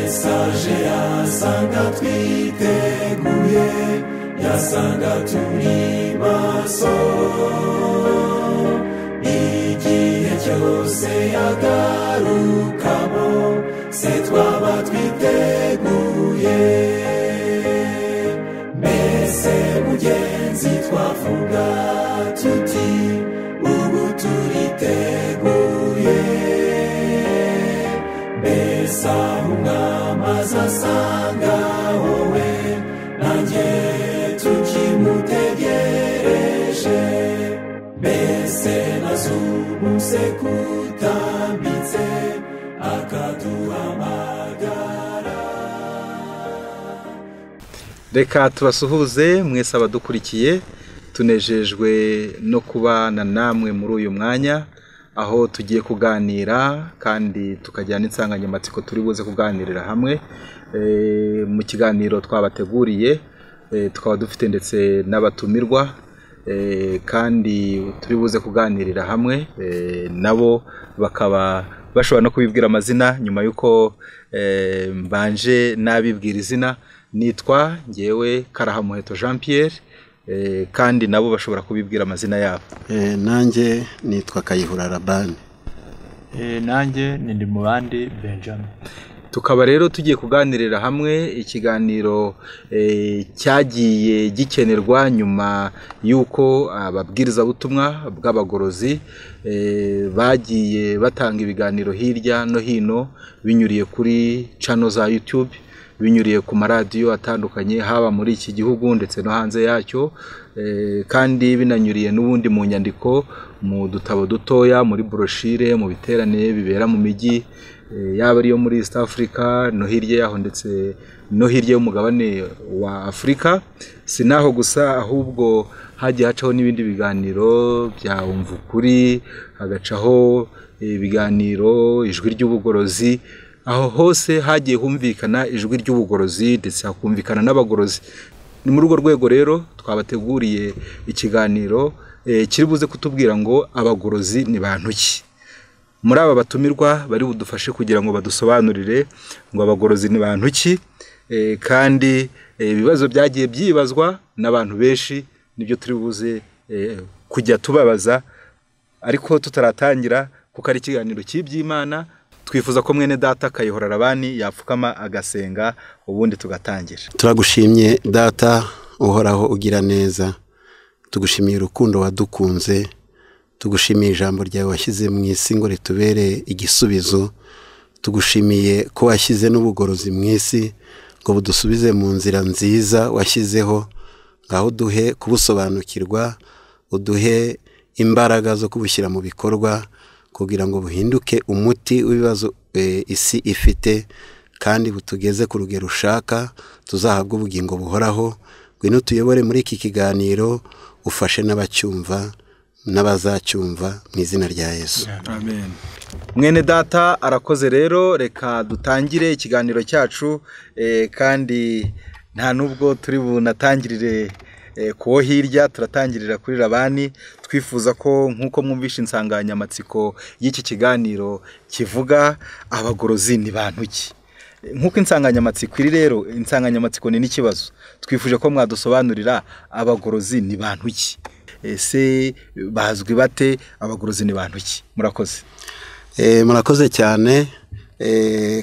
mesaje yasanga twiteguye, yasanga turi maso, igihe cyose yagarukamo se twaba twiteguye. Mbese mugenzi twavuga tuti ubu turiteguye, mbese aho umwami azasanga wowe nanjye tukimutegereje, mbese nazumuse kutambitse akaduhamagara. Reka tubasuhuze mwese abadukurikiye, tunejejwe no kubana namwe muri uyu mwanya aho tugiye kuganira kandi tukajyana insanganyamatsiko turi buze kuganirira hamwe. Mu kiganiro twabateguriye tukaba dufite ndetse n'abatumirwa kandi turi buze kuganirira hamwe, nabo bakaba bashobora no kubibwira amazina nyuma yuko mbanje nabibwira izina. Nitwa ngewe Karahamuheto Jean Pierre, kandi nabo bashobora kubibwira amazina yabo. Nanjye nitwa Kayihura Bene. Nanjye ndi mu bandi Benjamin. Tukaba rero tugiye kuganirira hamwe ikiganiro cyagiye gikenerwa nyuma yuko ababwiriza butumwa bw'abagorozi bagiye batanga ibiganiro hirya no hino binyuriye kuri channel za YouTube, binyuriye ku maradiyo atandukanye haba muri iki gihugu ndetse no hanze yacyo, kandi binanyuriye n'ubundi mu nyandiko, mu dutabo dutoya, muri broshire, mu biterane bibera mu mijyi yaba ariyo muri East Africa no hirya yaho ndetse no hirya y'umugabane wa Afrika. Sinaho gusa ahubwo hagiye hacaho n'ibindi biganiro bya umva ukuri, hagacaho ibiganiro ijwi ry'ubugorozi. Aho hose hagiye humvikana ijwi ry'ubugorozi ndetse hakumvikana n'abagorozi. Ni muri urwo rwego rero twabateguriye ikiganiro kiri buze kutubwira ngo abagorozi ni bantu ki. Muri aba batumirwa bari budufashe kugira ngo badusobanurire ngo abagorozi ni bantu ki, kandi ibibazo byagiye byibazwa n'abantu benshi nibyo turi buze kujya tubabaza, ariko tutaratangira kuko ari ikiganiro cy'iby'Imana. Twifuza ko mwene data Kayihura Rabani yapfukama agasenga ubundi tugatangira. Turagushimye data uhoraho ugira neza, tugushimiye urukundo wadukunze, tugushimiye ijambo ryawe washyize mu isi ngo ritubere igisubizo, tugushimiye ko washyize n'ubugorozi mu isi ngo budusubize mu nzira nziza washyizeho, ngaho duhe kubusobanukirwa, uduhe imbaraga zo kubushyira mu bikorwa kugira ngo buhinduke umuti w'ibibazo isi ifite, kandi butugeze ku rugero ushaka, tuzahabwe ubugingo buhoraho. Ngwino tuyobore muri iki kiganiro, ufashe n'abacyumva n'abazacyumva mu izina rya Yesu. Amen. Mwene data arakoze rero, reka dutangire ikiganiro cyacu, kandi nta nubwo turi bunatangirire kuwo hirya, turatangirira kuri Rabani. Twifuza ko nkuko mwumvisha insanganyamatsiko y'iki kiganiro kivuga abagorozi ni bantu ki. Nkuko insanganyamatsiko iri rero, insanganyamatsiko ni n'ikibazo. Twifuje ko mwadusobanurira abagorozi ni bantu ki. Ese bazwi bate, abagorozi ni bantu ki? Murakoze. Murakoze cyane,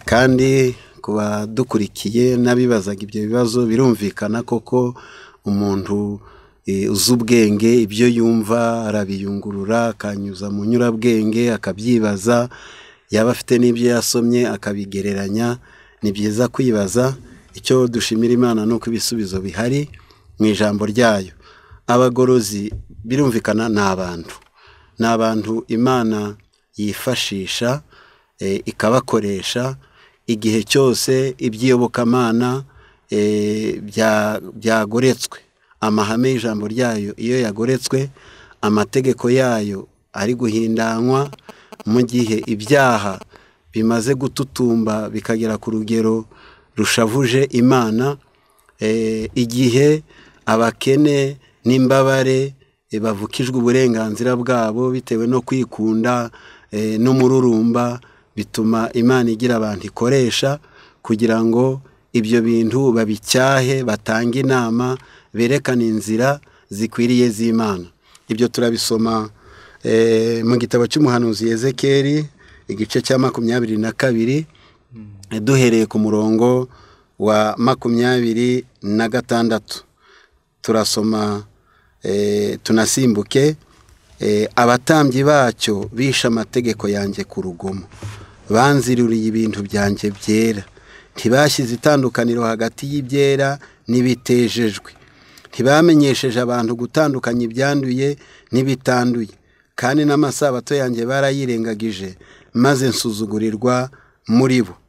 kandi kuba dukurikiye nabibazaga ibyo bibazo birumvikana koko umuntu uzi ubwenge ibyo yumva arabiyungurura akanyuza mu nyurabwenge akabyibaza, yaba afite n'ibyo yasomye akabigereranya. Ni byiza kwibaza. Icyo dushimira Imana nuko ibisubizo bihari mu ijambo ryayo. Abagorozi birumvikana ni abantu Imana yifashisha ikabakoresha igihe cyose ibyiyobokamana byagoretswe. Amahame y'ijambo ryayo iyo yagoretswe, amategeko yayo ari guhindanywa, mu gihe ibyaha bimaze gututumba bikagera ku rugero rushavuje Imana, igihe abakene n'imbabare bavukijwe uburenganzira bwabo bitewe no kwikunda n'umururumba, bituma Imana igira abantu ikoresha kugira ngo ibyo bintu babicyahe, batange inama, berekane inzira zikwiriye z'Imana. Ibyo turabisoma mu gitabo cy'umuhanuzi Ezekiyeli igice cya 22 duhereye ku murongo wa 26. Turasoma tunasimbuke. Abatambyi bacyo bishe amategeko yanjye ku rugomo, banziruriye ibintu byanjye byera, ntibashyize itandukaniro hagati y'ibyera n'ibitejejwe, ntibamenyesheje abantu gutandukanya ibyanduye n'ibitanduye, kandi n'amasabato yanjye barayirengagije, maze nsuzugurirwa muri bo.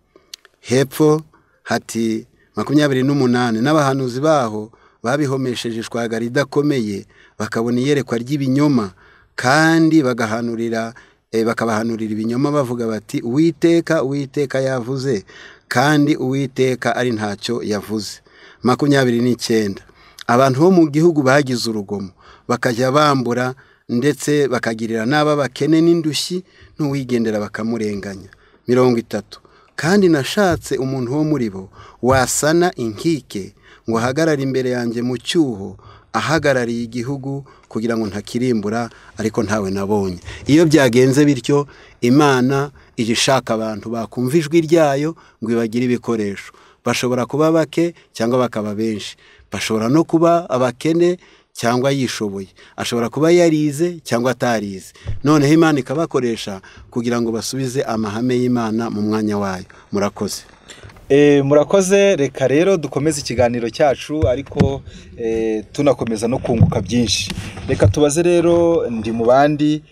Hepfo hati 28, n'abahanuzi baho babihomesheje ishwagara idakomeye, bakabona iyerekwa ry'ibinyoma, kandi bakabahanurira ibinyoma bavuga bati Uwiteka, Uwiteka yavuze, kandi Uwiteka ari ntacyo yavuze. 29, abantu bo mu gihugu bagize urugomo, bakajya bambura ndetse bakagirira n'abakene n'indushyi, n'uwigendera bakamurenganya. 30, kandi nashatse umuntu wo muri bo wasana inkike ngo ahagarare imbere yanjye mu cyuho, ahagarariye igihugu kugira ngo ntakirimbura, ariko ntawe nabonye. Iyo byagenze bityo, Imana ishaka abantu bakumva ijwi ryayo ngo ibagire ibikoresho. Bashobora kuba bake cyangwa bakaba benshi, bashobora no kuba abakene cyangwa yishoboye, ashobora kuba yarize cyangwa atarize. Noneho Imana ikabakoresha kugira ngo basubize amahame y'Imana mu mwanya wayo. Murakoze. Murakoze. Reka rero dukomeze ikiganiro cyacu, ariko tunakomeza no kunguka byinshi. Reka tubaze rero ndi mu bandi,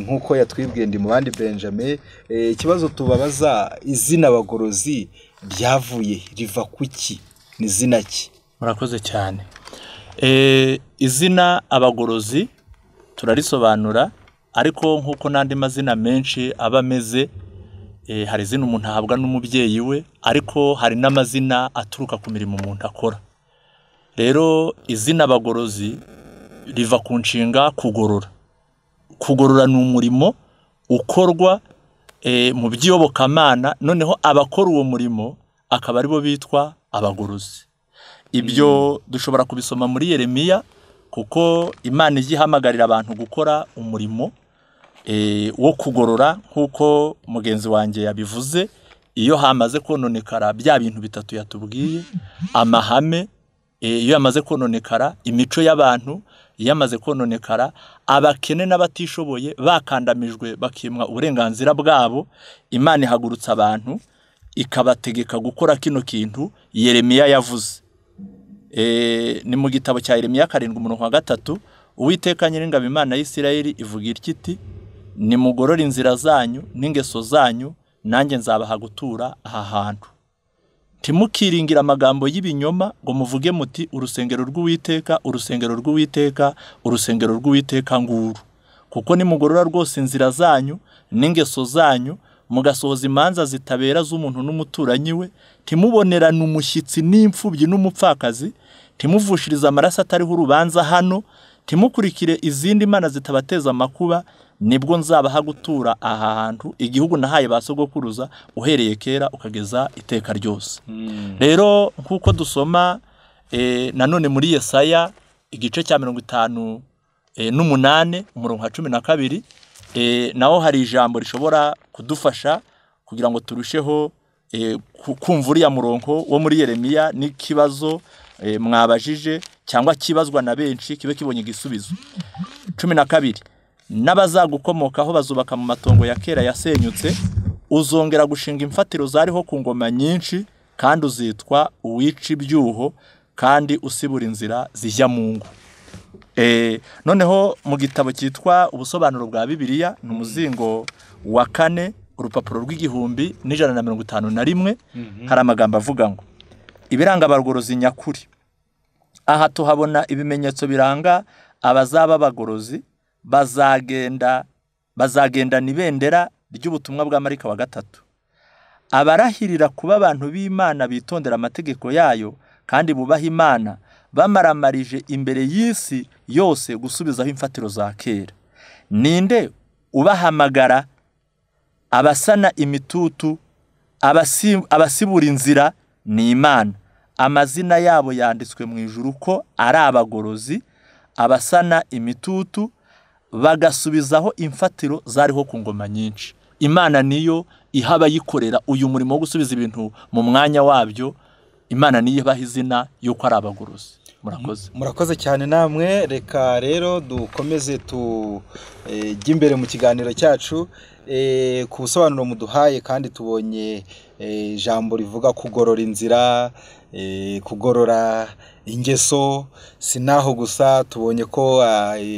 nk'uko yatwibwiye ndi mu bandi Benjamin, ikibazo tubabaza, izina Abagorozi ryavuye riva kuki, ni izina ki? Murakoze cyane. Izina Abagorozi turarisobanura, ariko nk'uko n'andi mazina menshi aba ameze, hari izina umuntu ahabwa n'umubyeyi we, ariko hari n'amazina aturuka ku mirimo umuntu akora. Rero izina Abagorozi riva ku nshinga kugorora. Kugorora ni umurimo ukorwa mu by'iyobokamana, noneho abakora uwo murimo akaba aribo bitwa abagorozi. Ibyo dushobora kubisoma muri Yeremiya, kuko Imana ijya ihamagarira abantu gukora umurimo wo kugorora, nk'uko mugenzi wanjye yabivuze. Iyo hamaze kononekara bya bintu bitatu yatubwiye, amahame, iyo yamaze kononekara, imico y'abantu iyo yamaze kononekara, abakene n'abatishoboye bakandamijwe bakimwa uburenganzira bwabo, Imana ihagurutsa abantu ikabategeka gukora kino kintu Yeremiya yavuze. Ni mu gitabo cya Yeremiya 7:3, Uwiteka Nyiringabo Imana y'Isirayeli ivuga iti, nimugorore inzira zanyu n'ingeso zanyu, nanjye nzabaha gutura aha hantu. Timukiringira amagambo y'ibinyoma ngo muvuge muti urusengero rw'Uwiteka, urusengero rw'Uwiteka, urusengero rw'Uwiteka nguru. Kuko nimugorora rwose inzira zanyu n'ingeso zanyu, mugasohoza imanza zitabera z'umuntu n'umuturanyi we, timubonerana umushyitsi n'imfubyi n'umupfakazi, timuvushiriza amaraso atariho urubanza hano, timukurikire izindi mana zitabateza amakuba, nibwo nzabaha gutura aha hantu, igihugu nahaye ba sogokuruza uhereye kera ukageza iteka ryose. Rero nk'uko dusoma nanone muri Yesaya igice cya 58 umurongo wa 12, naho hari ijambo rishobora kudufasha kugira ngo turusheho kumva uriya murongo wo muri Yeremiya n'ikibazo mwabajije cyangwa kibazwa na benshi kibe kibonye igisubizo. 12, n'abazagukomokaho bazubaka mu matongo ya kera yasenyutse, uzongera gushinga imfatiro zariho ku ngoma nyinshi, kandi uzitwa uwica ibyuho, kandi usibura inzira zijya mu ngo. Noneho mu gitabo cyitwa ubusobanuro bwa Bibiliya, ni umuzingo wa 4, urupapuro rw'1151, hari amagambo avuga ngo ibiranga abagorozi nyakuri. Aha tuhabona ibimenyetso biranga abazaba abagorozi, bazagendana ibendera ry'ubutumwa bwa Marika wa 3. Abarahirira kuba abantu b'Imana bitondera amategeko yayo kandi bubaha Imana, bamaramarije imbere y'isi yose gusubizaho imfatiro za kera. Ninde ubahamagara? Abasana imitutu, abasibura inzira ni Imana. Amazina yabo yanditswe mu ijuru ko ari abagorozi, abasana imitutu, bagasubizaho imfatiro zariho ku ngoma nyinshi. Imana niyo iha abayikorera uyu murimo wo gusubiza ibintu mu mwanya wabyo. Imana niyo ibaha izina yuko ari abagorozi. Murakoze cyane namwe. Reka rero dukomeze tujye imbere mu kiganiro cyacu ku busobanuro muduhaye, kandi tubonye ijambo rivuga kugorora inzira, kugorora ingeso. Sinaho gusa, tubonye ko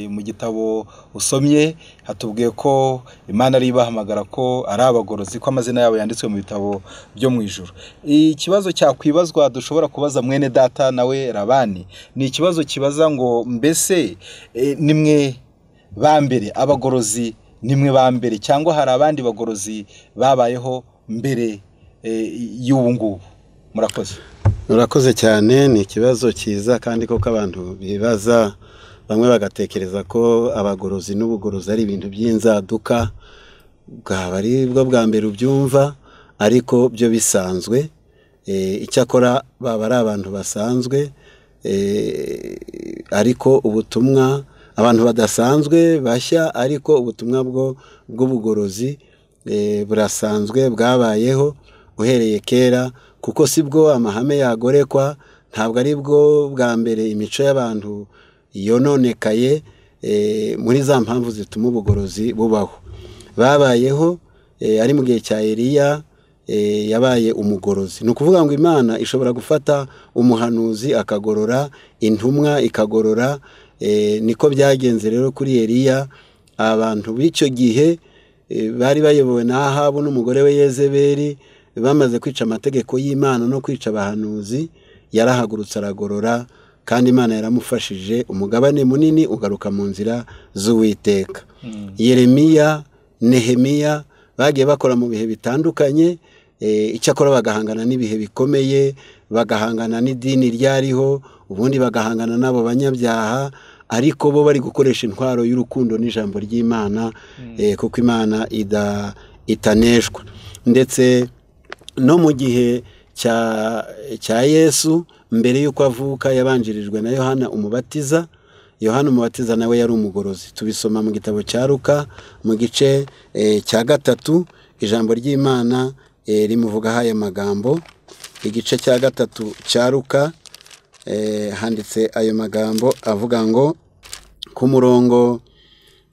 mu gitabo usomye hatubwiye ko Imana ari ibahamagara ko ari abagorozi, ko amazina yabo yanditswe mu bitabo byo mu ijuru. Ikibazo cyakwibazwa dushobora kubaza mwene data nawe Rabani, ni ikibazo kibaza ngo mbese nimwe ba mbere abagorozi, nimwe ba mbere cyangwa hari abandi bagorozi babayeho mbere y'ubu ngubu? Murakoze cyane. Ni ikibazo cyiza kandi koko abantu bibaza, bamwe bagatekereza ko abagorozi n'ubugorozi ari ibintu by'inzaduka, bwaba ari bwo bwa mbere ubyumva, ariko byo bisanzwe. Icyakora baba ari abantu basanzwe, ariko ubutumwa abantu badasanzwe bashya, ariko ubutumwa bw'ubugorozi burasanzwe, bwabayeho uhereye kera, kuko si bwo amahame yagorekwa, ntabwo ari bwo bwa mbere imico y'abantu yononekaye. Muri za mpamvu zituma ubugorozi bubaho, babayeho ari mu gihe cya Eliya, yabaye umugorozi. Ni ukuvuga ngo Imana ishobora gufata umuhanuzi akagorora, intumwa ikagorora. Niko byagenze rero kuri Eliya. Abantu b'icyo gihe bari bayobowe na Ahabu n'umugore we Yezebeli, bamaze kwica amategeko y'Imana no kwica abahanuzi, yarahagurutse aragorora, kandi Imana yaramufashije. Umugabane munini ugaruka mu nzira z'Uwiteka. Yeremiya, Nehemiya bagiye bakora mu bihe bitandukanye, icyakora bagahangana n'ibihe bikomeye, bagahangana n'idini ryariho, ubundi bagahangana n'abo banyabyaha, ariko bo bari gukoresha intwaro y'urukundo n'ijambo ry'Imana, kuko Imana itaneshwa. Ndetse no mu gihe cya Yesu, mbere y'uko avuka, yabanjirijwe na Yohana Umubatiza. Yohana Umubatiza nawe yari umugorozi. Tubisoma mu gitabo cya Luka mu gice cya 3, ijambo ry'Imana rimuvugaho aya magambo. Igice cya 3 cya Luka handitse ayo magambo avuga ngo, ku murongo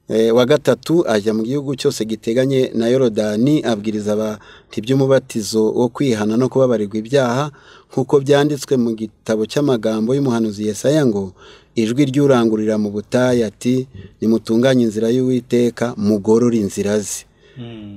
wa 3, ajya mu gihugu cyose giteganye na Yorodani, abwiriza abantu iby'umubatizo wo kwihana no kubabarirwa ibyaha, nk'uko byanditswe mu gitabo cy'amagambo y'umuhanuzi Yesaya ngo, ijwi ry'urangurira mu butayu ati, nimutunganye inzira y'Uwiteka, mugorore inzira ze.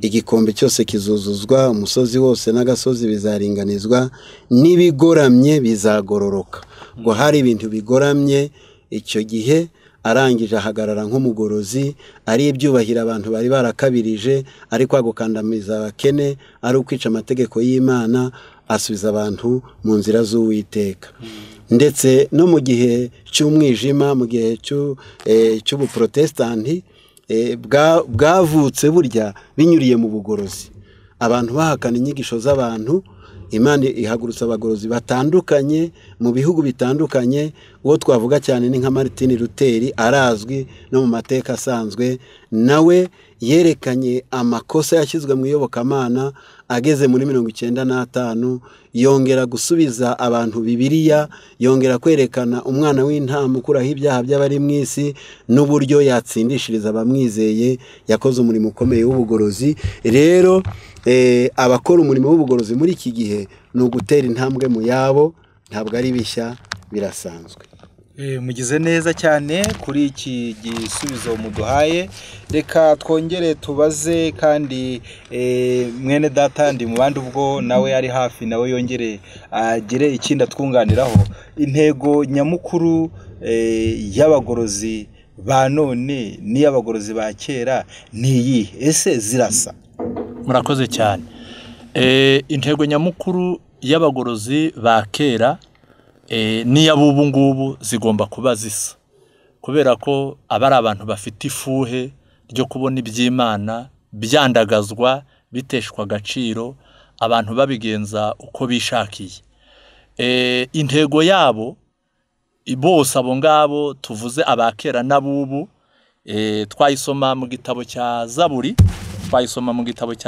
Igikombe cyose kizuzuzwa, umusozi wose n'agasozi bizaringanizwa, n'ibigoramye bizagororoka. Ngo hari ibintu bigoramye. Icyo gihe arangije ahagarara nk'umugorozi, ari ibyubahira abantu bari barakabirije, ari kwagukandamiza abakene, ari ukwica amategeko y'Imana, asubiza abantu mu nzira z'Uwiteka. Ndetse no mu gihe cy'umwijima, mu gihe cy'ubuprotestanti, bwavutse burya binyuriye mu bugorozi. Abantu bahakana inyigisho z'abantu, Imana ihagurutsa abagorozi batandukanye mu bihugu bitandukanye. Uwo twavuga cyane ni nka Martin Luther, arazwi no mu mateka asanzwe. Nawe yerekanye amakosa yashyizwe mu iyobokamana, ageze muri 95, yongera gusubiza abantu Bibiliya, yongera kwerekana umwana w'intama ukuraho ibyaha by'abari mu isi, n'uburyo yatsindishiriza abamwizeye. Yakoze umurimo ukomeye w'ubugorozi. Rero abakora umurimo w'ubugorozi muri iki gihe ni ugutera intambwe mu yabo, ntabwo ari bishya, birasanzwe. Mugize neza cyane kuri iki gisubizo muduhaye. Reka twongere tubaze kandi mwene data ndi mu bandi ubwo nawe ari hafi, nawe yongere agire ikindi atwunganiraho. Intego nyamukuru y'abagorozi ba none n'iy'abagorozi ba kera ni iyi, ese zirasa? Murakoze cyane. Intego nyamukuru y'abagorozi ba kera n'iy'abubu ngubu zigomba kuba zisa, kubera ko aba ari abantu bafite ifuhe ryo kubona iby'Imana byandagazwa, biteshwa agaciro, abantu babigenza uko bishakiye. Intego yabo bose abo ngabo tuvuze abakera n'abubu, twayisoma mu gitabo cya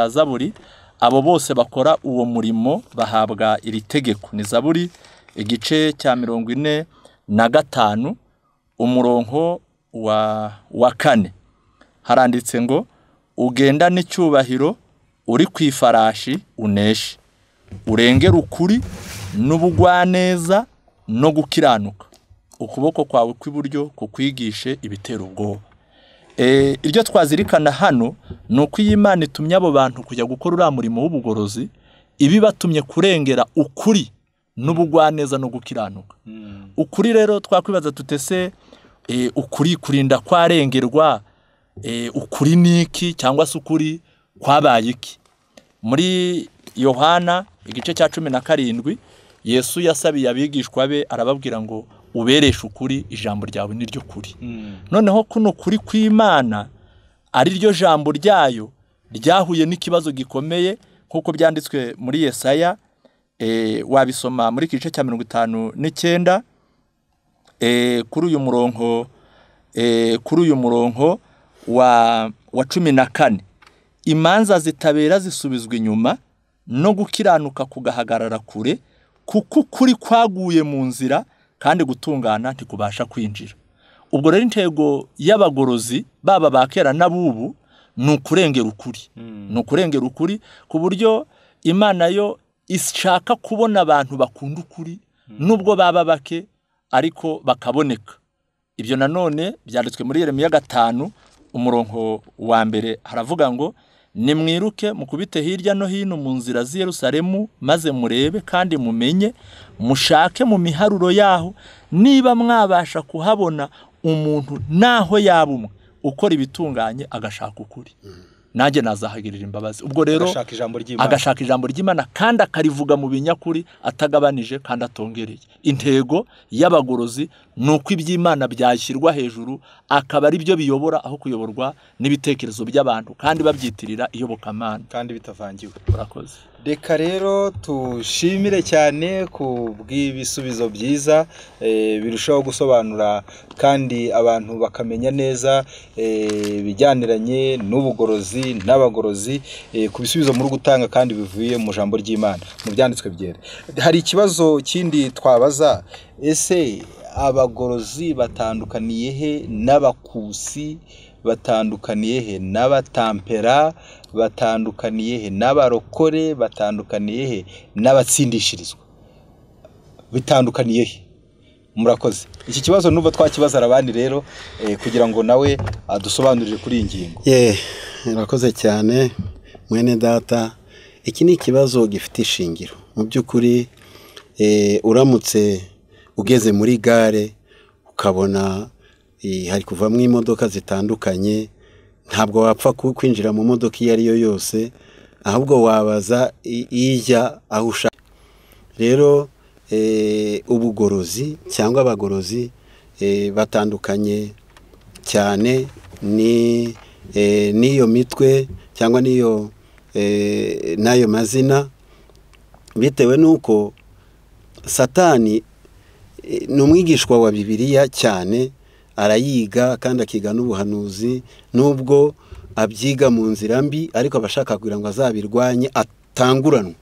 Zaburi, abo bose bakora uwo murimo bahabwa iri tegeko. Ni Zaburi igice cya 45 umurongo wa 4 haranditse ngo ugenda n'icyubahiro uri ku ifarashi uneshe, urengera ukuri n'ubugwaneza no gukiranuka, ukuboko kwawe kw'iburyo kukwigishe ibitera ubwoba. Iryo twazirikana hano ni uko iyi Imana itumye abo bantu kujya gukora uriya murimo w'ubugorozi, ibi batumye kurengera ukuri n'ubugwaneza no gukiranuka. Ukuri rero twakwibaza tutese ukuri kurinda kwarengerwa, ukuri niki cyangwa se ukuri kwabaye iki? Muri Yohana igice cya 17 Yesu yasabiye abigishwa be arababwira ngo ubereshe ukuri, ijambo ryawe ni ryo kuri. Noneho kuno kuri kw'Imana ari ryo jambo ryayo ryahuye n'ikibazo gikomeye nkuko byanditswe muri Yesaya, wabisoma muri igice cya 59 kuri uyu murongo wa 14, imanza zitabera zisubizwa inyuma no gukiranuka kugahagarara kure, kuko kuri kwaguye mu nzira kandi gutungana ntikubasha kwinjira. Ubwo rero intego y'abagorozi baba bakera n'abubu ni ukurengera ukuri. Ni ukurengera ukuri ku buryo Imana yo ishaka kubona abantu bakunda ukuri nubwo baba bake ariko bakaboneka. Ibyo nanone byanditswe muri Yeremiya 5 umurongo wa 1 haravuga ngo nimwiruke mukubite hirya no hino mu nzira z'i Yerusalemu maze murebe kandi mumenye, mushake mu miharuro yaho niba mwabasha kuhabona umuntu naho yabumwe ukora ibitunganye agashaka ukuri, nanjye nazahagirira imbabazi. Ubwo rero agashaka ijambo ry'Imana kandi akarivuga mu binyakuri atagabanije kandi atongereye. Intego y'abagorozi ni uko iby'Imana byashyirwa hejuru akaba ari byo biyobora aho kuyoborwa n'ibitekerezo by'abantu kandi babyitirira iyobokamana kandi bitavangiwe. Urakoze. Reka rero tushimire cyane ku bw'ibisubizo byiza birushaho gusobanura kandi abantu bakamenya neza bijyaniranye n'ubugorozi n'abagorozi ku bisubizo muri gutanga kandi bivuye mu jambo ry'Imana mu byanditswe byera. Hari ikibazo kindi twabaza, ese abagorozi batandukaniye he n'abakusi, batandukaniye he n'abatampera, batandukaniye he n'abarokore, batandukaniye he n'abatsindishirizwa, bitandukaniye he? Murakoze. Iki kibazo nuva twakibaza arabandi rero kugira ngo nawe adusobanurire kuri iyi ngingo. Murakoze cyane mwene data. Iki ni ikibazo gifite ishingiro mu by'ukuri. Uramutse ugeze muri gare ukabona hari kuvamo imodoka zitandukanye, ntabwo wapfa kwinjira mu modoka iyo ari yo yose, ahubwo wabaza ijya aho ushaka. Rero ubugorozi cyangwa abagorozi batandukanye cyane n'iyo mitwe cyangwa n'ayo mazina, bitewe n'uko Satani ni umwigishwa wa Bibiliya cyane, arayiga kandi akiga n'ubuhanuzi, nubwo abyiga mu nzira mbi ariko abashaka kugira ngo azabirwanye atanguranwe.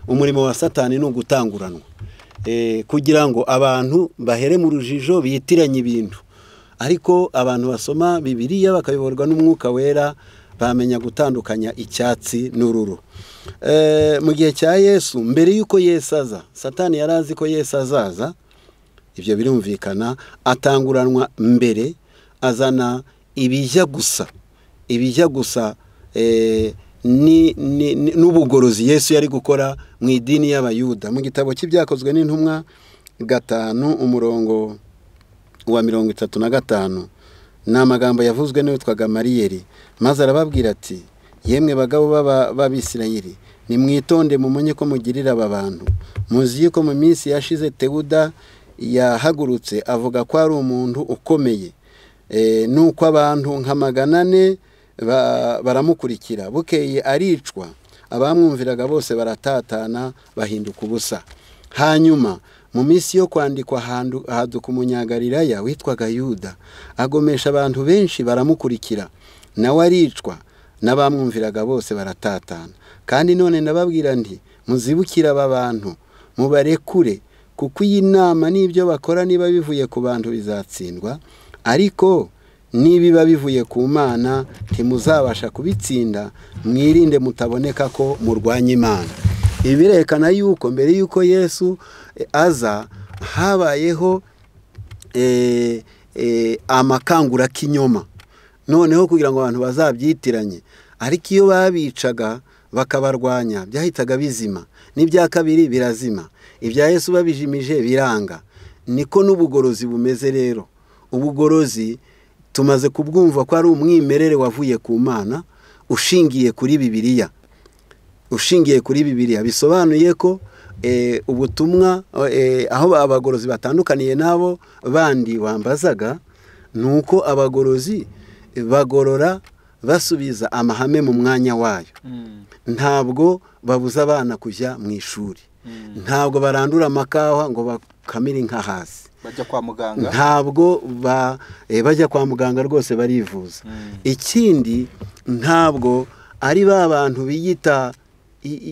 Umurimo wa Satani ni ugutanguranwa kugira ngo abantu bahere mu rujijo bitiranye ibintu, ariko abantu basoma Bibiliya bakayoborwa n'umwuka wera bamenya gutandukanya icyatsi n'ururu. Mu gihe cya Yesu, mbere y'uko Yesu aza, Satani yari azi ko Yesu azaza, ibyo birumvikana, atanguranwa mbere, azana ibijya gusa n'ubugorozi Yesu yari gukora mu idini y'Abayuda. Mu gitabo cy'ibyakozwe n'intumwa 5 umurongo wa 35 ni amagambo yavuzwe n'uwitwaga Mariyeri, maze arababwira ati, yemwe bagabo b'Abisirayeli, nimwitonde mumenye ko mugirira aba bantu. Muzi yuko mu minsi yashize Tewuda yahagurutse avuga ko ari umuntu ukomeye, nuko abantu nka 400 baramukurikira. Bukeye aricwa, abamwumviraga bose baratatana bahinduka ubusa. Hanyuma mu minsi yo kwandikwa haduka umunyagalilaya witwaga Yuda, agomesha abantu benshi baramukurikira, nawe aricwa, n'abamwumviraga bose baratatana. Kandi none ndababwira nti muzibukira aba bantu mubarekure, kuko iyi nama n'ibyo bakora niba bivuye ku bantu bizatsindwa, ariko nibiba bivuye ku Mana ntimuzabasha kubitsinda. Mwirinde mutaboneka ko murwanya Imana. Ibi birerekana yuko mbere yuko Yesu aza habayeho amakangura k'inyoma, noneho kugira ngo abantu bazabyitiranye. Ariko iyo babicaga bakabarwanya byahitaga bizima, n'ibya kabiri birazima, ibya Yesu babijimije biranga. Niko n'ubugorozi bumeze rero. Ubugorozi tumaze kubwumva ko ari umwimerere wavuye ku Mana ushingiye kuri Bibiliya. Ushingiye kuri Bibiliya bisobanuye ko ubutumwa aho abagorozi batandukaniye nabo bandi wambazaga, nuko abagorozi bagorora basubiza amahame mu mwanya wayo. Ntabwo babuza abana kujya mu ishuri, ntabwo barandura amakawa ngo bakamire inka hasi, bajya kwa muganga, ntabwo bajya kwa muganga rwose barivuza. Ikindi ntabwo ari ba bantu biyita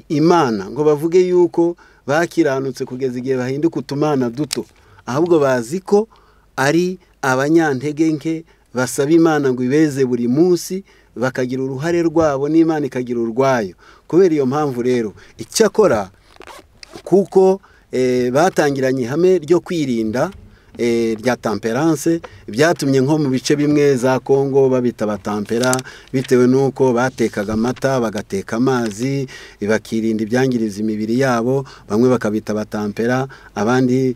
Imana ngo bavuge yuko bakiranutse kugeza igihe bahinduka utumana duto, ahubwo bazi ko ari abanyantege nke basaba Imana ngo ibeze buri munsi, bakagira uruhare rwabo n'Imana ikagira urwayo. Kubera iyo mpamvu rero icyakora kuko batangiranye ihame ryo kwirinda rya temperance, byatumye nko mu bice bimwe za Kongo babita batampera, bitewe nuko batekaga amata bagateka amazi bakirinda ibyangiriza imibiri yabo. Bamwe bakabita batampera, abandi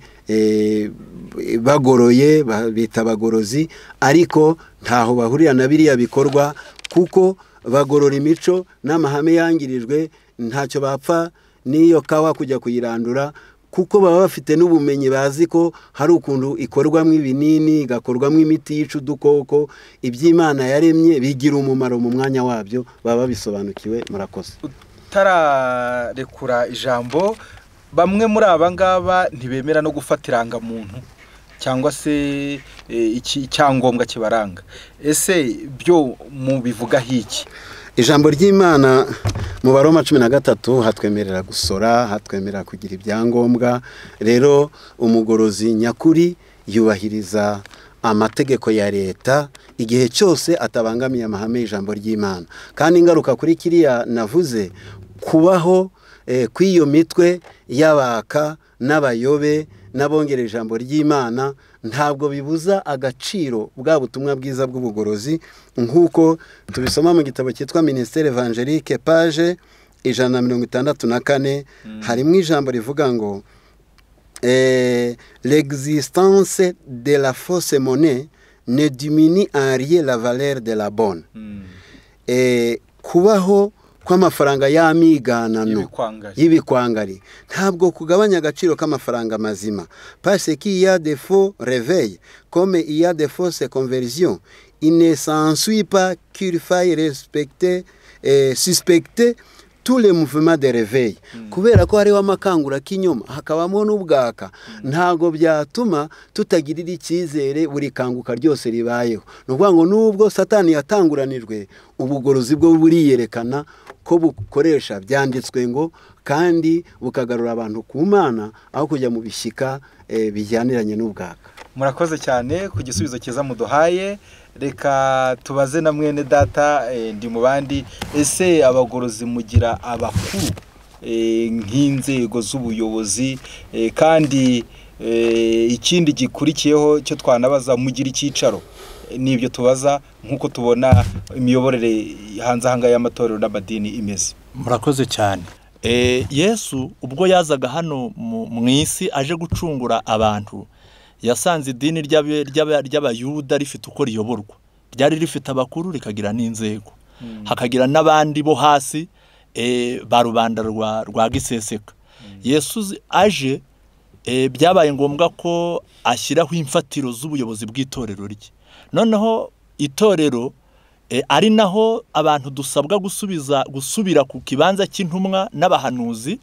bagoroye bita abagorozi, ariko ntaho bahurira na biriya bikorwa, kuko bagorora imico n'amahame yangirijwe. Ntacyo bapfa n'iyo kawa kujya kuyirandura, kuko baba bafite n'ubumenyi, bazi ko hari ukuntu ikorwamo ibinini, igakorwamo imiti yica udukoko. Iby'Imana yaremye bigira umumaro mu mwanya wabyo, baba bisobanukiwe. Murakoze. Utararekura ijambo, bamwe muri aba ngaba ntibemera no gufata irangamuntu cyangwa se icyangombwa kibaranga. Ese byo mubivugaho iki? Ijambo ry'Imana mu Baroma 13 hatwemerera gusora, hatwemerera kugira ibyangombwa. Rero umugorozi nyakuri yubahiriza amategeko ya leta igihe cyose atabangamiye amahame y'ijambo ry'Imana. Kandi ingaruka kuri kiriya navuze, kubaho kw'iyo mitwe y'abaka n'abayobe n'abongera ijambo ry'Imana ntabwo bibuza agaciro bwa butumwa bwiza bw'ubugorozi, nk'uko tubisoma mu gitabo cyitwa Ministère Evangélique page 164. harimo ijambo rivuga ngo l'existence de la fausse monnaie ne diminue en rien la valeur de la bonne. Kubaho kw'amafaranga y'amiganano y'ibikwangari ntabwo kugabanya agaciro k'amafaranga mazima. Parce qu'il y a des faux réveils comme il y a des fausses conversions, il ne s'ensuit pas qu'il faille respecter suspecter tous les mouvements de réveil. Kubera ko hariho amakangura k'inyuma hakabamo n'ubwaka, ntago byatuma tutagirira icyizere buri kanguka ryose ribayeho. Nukuvuga ngo nubwo Satani yatanguranijwe, ubugorozi bwo buriyerekana ko bukoresha byanditswe ngo kandi bukagarura abantu ku Mana aho kujya mu bishyika bijyaniranye n'ubwaka. Murakoze cyane ku gisubizo cyiza muduhaye. Reka tubaze na mwene data ndi mu bandi. Ese abagorozi mugira abakuru nk'inzego z'ubuyobozi? Kandi ikindi gikurikiyeho cyo twanabaza, mugira icyicaro? Nibyo tubaza nk'uko tubona imiyoborere hanze ahanga y'amatorero n'amadini imeze. Murakoze cyane. Yesu ubwo yazaga hano mu isi aje gucungura abantu, yasanze idini ry'abayuda rifite uko riyoborwa. Ryari rifite abakuru, rikagira n'inzego, hakagira n'abandi bo hasi ba rubanda rwa giseseka. Yesu aje byabaye ngombwa ko ashyiraho imfatiro z'ubuyobozi bw'itorero rye. Noneho itorero ari naho abantu dusabwa gusubira ku kibanza cy'intumwa n'abahanuzi.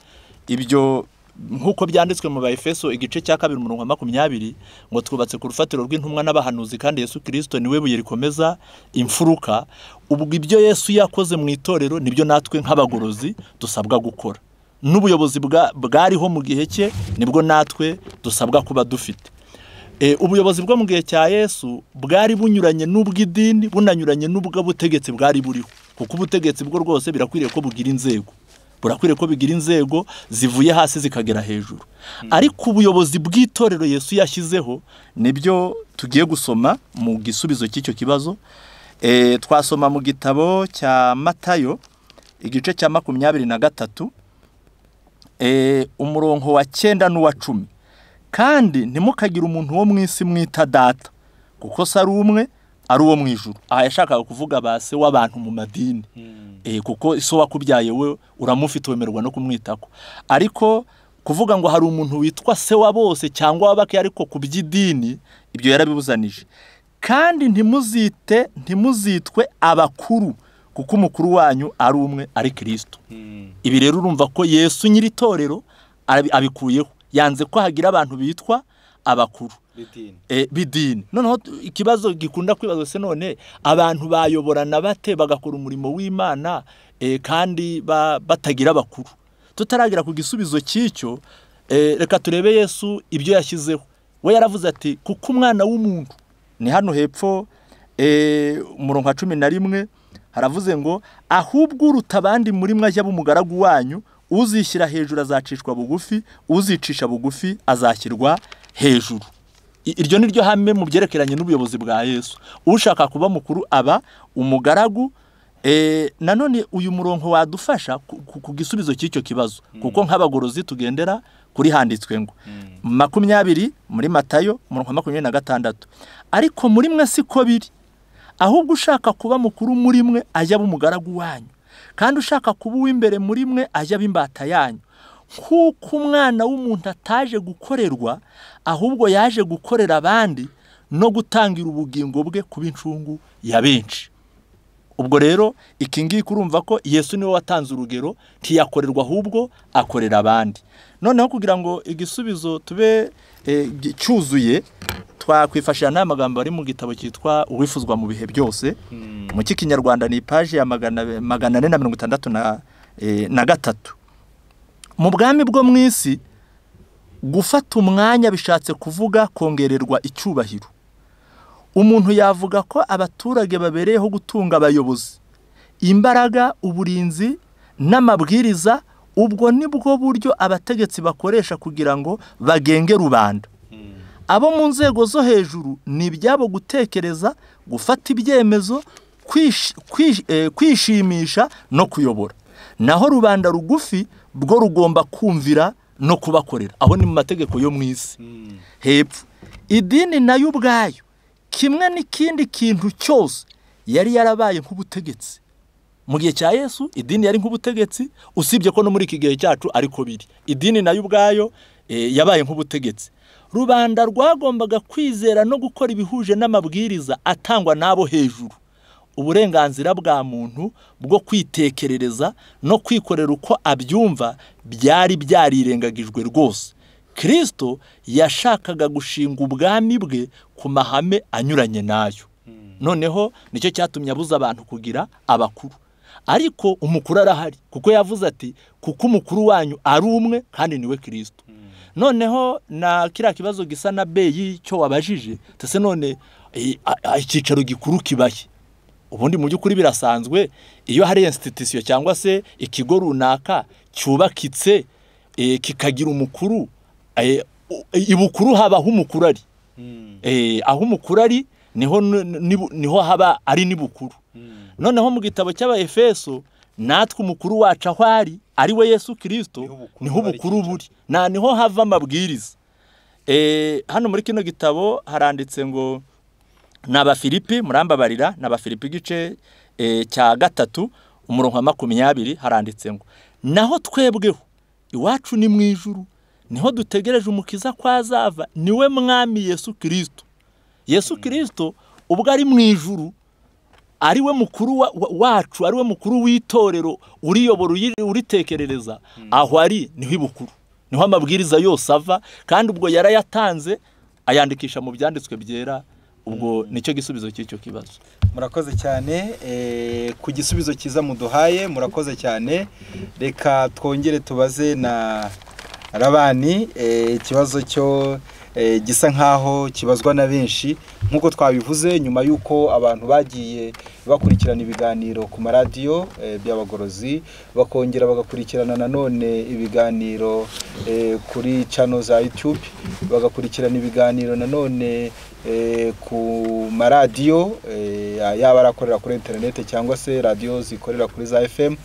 Ibyo nk'uko byanditswe mu Efeso igice cya 2:20 ngo twubatse ku rufatiro rw'intumwa n'abahanuzi kandi Yesu Kristo niwe buye rikomeza imfuruka. Ubwo ibyo Yesu yakoze mu itorero nibyo natwe nk'abagorozi dusabwa gukora, n'ubuyobozi bwariho mu gihe cye nibwo natwe dusabwa kuba dufite. Ubuyobozi bwo mu gihe cya Yesu bwari bunyuranye n'ubw'idini, bunanyuranye n'ubw'ubutegetsi bwari buriho, kuko ubutegetsi bwo rwose birakwiriye ko bugira inzego, burakwiriye ko bigira inzego zivuye hasi zikagera hejuru. Ariko ubuyobozi bw'itorero Yesu yashyizeho nibyo tugiye gusoma mu gisubizo cy'icyo kibazo. Twasoma mu gitabo cya Matayo igice cya 23 umurongo wa 9 n'uwa 10. Kandi ntimukagire umuntu wo mu isi mwita data, kuko se ari umwe, ari uwo mu ijuru. Aha yashakaga kuvuga base w'abantu mu madini, kuko iso wakubyaye we uramufite wemerwa no kumwitako. Ariko kuvuga ngo hari umuntu witwa se wa bose cyangwa wabake ariko ku by'idini, ibyo yarabibuzanije. Kandi ntimuzitwe abakuru, kuko umukuru wanyu ari umwe, ari Kristo. Ibi rero urumva ko Yesu nyiri torero abikuyeho, yanze ko hagira abantu bitwa abakuru bidini. Noneho ikibazo gikunda kwibazwa, se none abantu bayoborana bate bagakora umurimo w'Imana kandi batagira abakuru? Tutaragira ku gisubizo cy'icyo, reka turebe Yesu ibyo yashyizeho. We yaravuze ati kuko umwana w'umuntu, ni hano hepfo umurongo wa 11 haravuze ngo ahubwo uruta abandi muri mwe ajya b'umugaragu wanyu, uzishyira hejuru azacishwa bugufi, uzicisha bugufi azashyirwa hejuru. Iryo ni ryo hame mu byerekeranye n'ubuyobozi bwa Yesu. Ushaka kuba mukuru aba umugaragu. Nanone uyu murongo wadufasha ku gisubizo cy'icyo kibazo, kuko nk'abagorozi tugendera kuri handitswe ngo 20 muri Matayo umurongo wa 26. Ariko muri mwe siko biri, ahubwo ushaka kuba mukuru muri mwe ajya b'umugaragu wanyu, kandi ushaka kuba uw'imbere muri mwe ajya b'imbata yanyu. Kuko umwana w'umuntu ataje gukorerwa, ahubwo yaje gukorera abandi no gutangira ubugingo bwe kuba incungu ya benshi. Ubwo rero iki ngiki urumva ko Yesu niwe watanze urugero, ntiyakorerwa ahubwo akorera abandi. Noneho kugira ngo igisubizo tube cyuzuye, twakwifashisha n'amagambo ari mu gitabo cyitwa Uwifuzwa mu bihe byose. Mu Kinyarwanda ni page ya 463. Mu bwami bwo mu isi, gufata umwanya bishatse kuvuga kongererwa icyubahiro. Umuntu yavuga ko abaturage babereyeho gutunga abayobozi, imbaraga, uburinzi n'amabwiriza. Ubwo nibwo buryo abategetsi bakoresha kugira ngo bagenge rubanda. Abo mu nzego zo hejuru ni ibyabo gutekereza, gufata ibyemezo, kwishimisha no kuyobora. Naho rubanda rugufi bwo rugomba kumvira no kubakorera. Aho ni mu mategeko yo mu isi. Hepfo idini nayo ubwayo, kimwe n'ikindi kintu cyose, yari yarabaye nk'ubutegetsi. Mu gihe cya Yesu idini yari nk'ubutegetsi, usibye ko no muri iki gihe cyacu ariko biri. Idini nayo ubwayo yabaye nk'ubutegetsi. Rubanda rwagombaga kwizera no gukora ibihuje n'amabwiriza atangwa n'abo hejuru. Uburenganzira bwa muntu bwo kwitekerereza no kwikorera uko abyumva byari byarirengagijwe rwose. Kristo yashakaga gushinga ubwami bwe ku mahame anyuranye nayo. Noneho nicyo cyatumye abuza abantu kugira abakuru. Ariko umukuru arahari, kuko yavuze ati kuko umukuru wanyu ari umwe kandi niwe Kristo. Noneho na kiriya kibazo gisa na beyi cyo wabajije, tese none icyicaro gikuru kibaye. Ubundi mu by'ukuri birasanzwe, iyo hari institution cyangwa se ikigo runaka cyubakitse kikagira umukuru, ibukuru habaho umukuru ari. Aho umukuru ari niho haba ari nibukuru. Noneho mu gitabo cy'Abaefeso, natwe umukuru wacu aho ari we Yesu Kristo, niho ubukuru buri, niho hava amabwiriza. Hano muri kino gitabo haranditse ngo n'Abafilipi, murambabarira, n'Abafilipi gice cya 3 umurongo wa 20 haranditse ngo naho twebweho iwacu ni mu ijuru, niho dutegereje umukiza kwazava, niwe mwami Yesu Kristo. Yesu Kristo ubwo ari mu ijuru, ari we mukuru wacu, ari we mukuru w'itorero, uriyobora uritekerereza, aho ari niho ibukuru, niho amabwiriza yose ava, kandi ubwo yarayatanze ayandikisha mu byanditswe byera. Ubwo nicyo gisubizo cy'icyo kibazo. Murakoze cyane ku gisubizo cyiza muduhaye, murakoze cyane. Reka twongere tubaze na Rabani ikibazo cyo gisa nkaho kibazwa na benshi, nkuko twabivuze, nyuma yuko abantu bagiye bakurikirana ibiganiro ku maradiyo by'abagorozi, bakongera bagakurikirana nanone ibiganiro kuri channel za YouTube, bagakurikirana ibiganiro nanone ku maradiyo yaba arakorera kuri internet cyangwa se radio zikorera kuri za FM,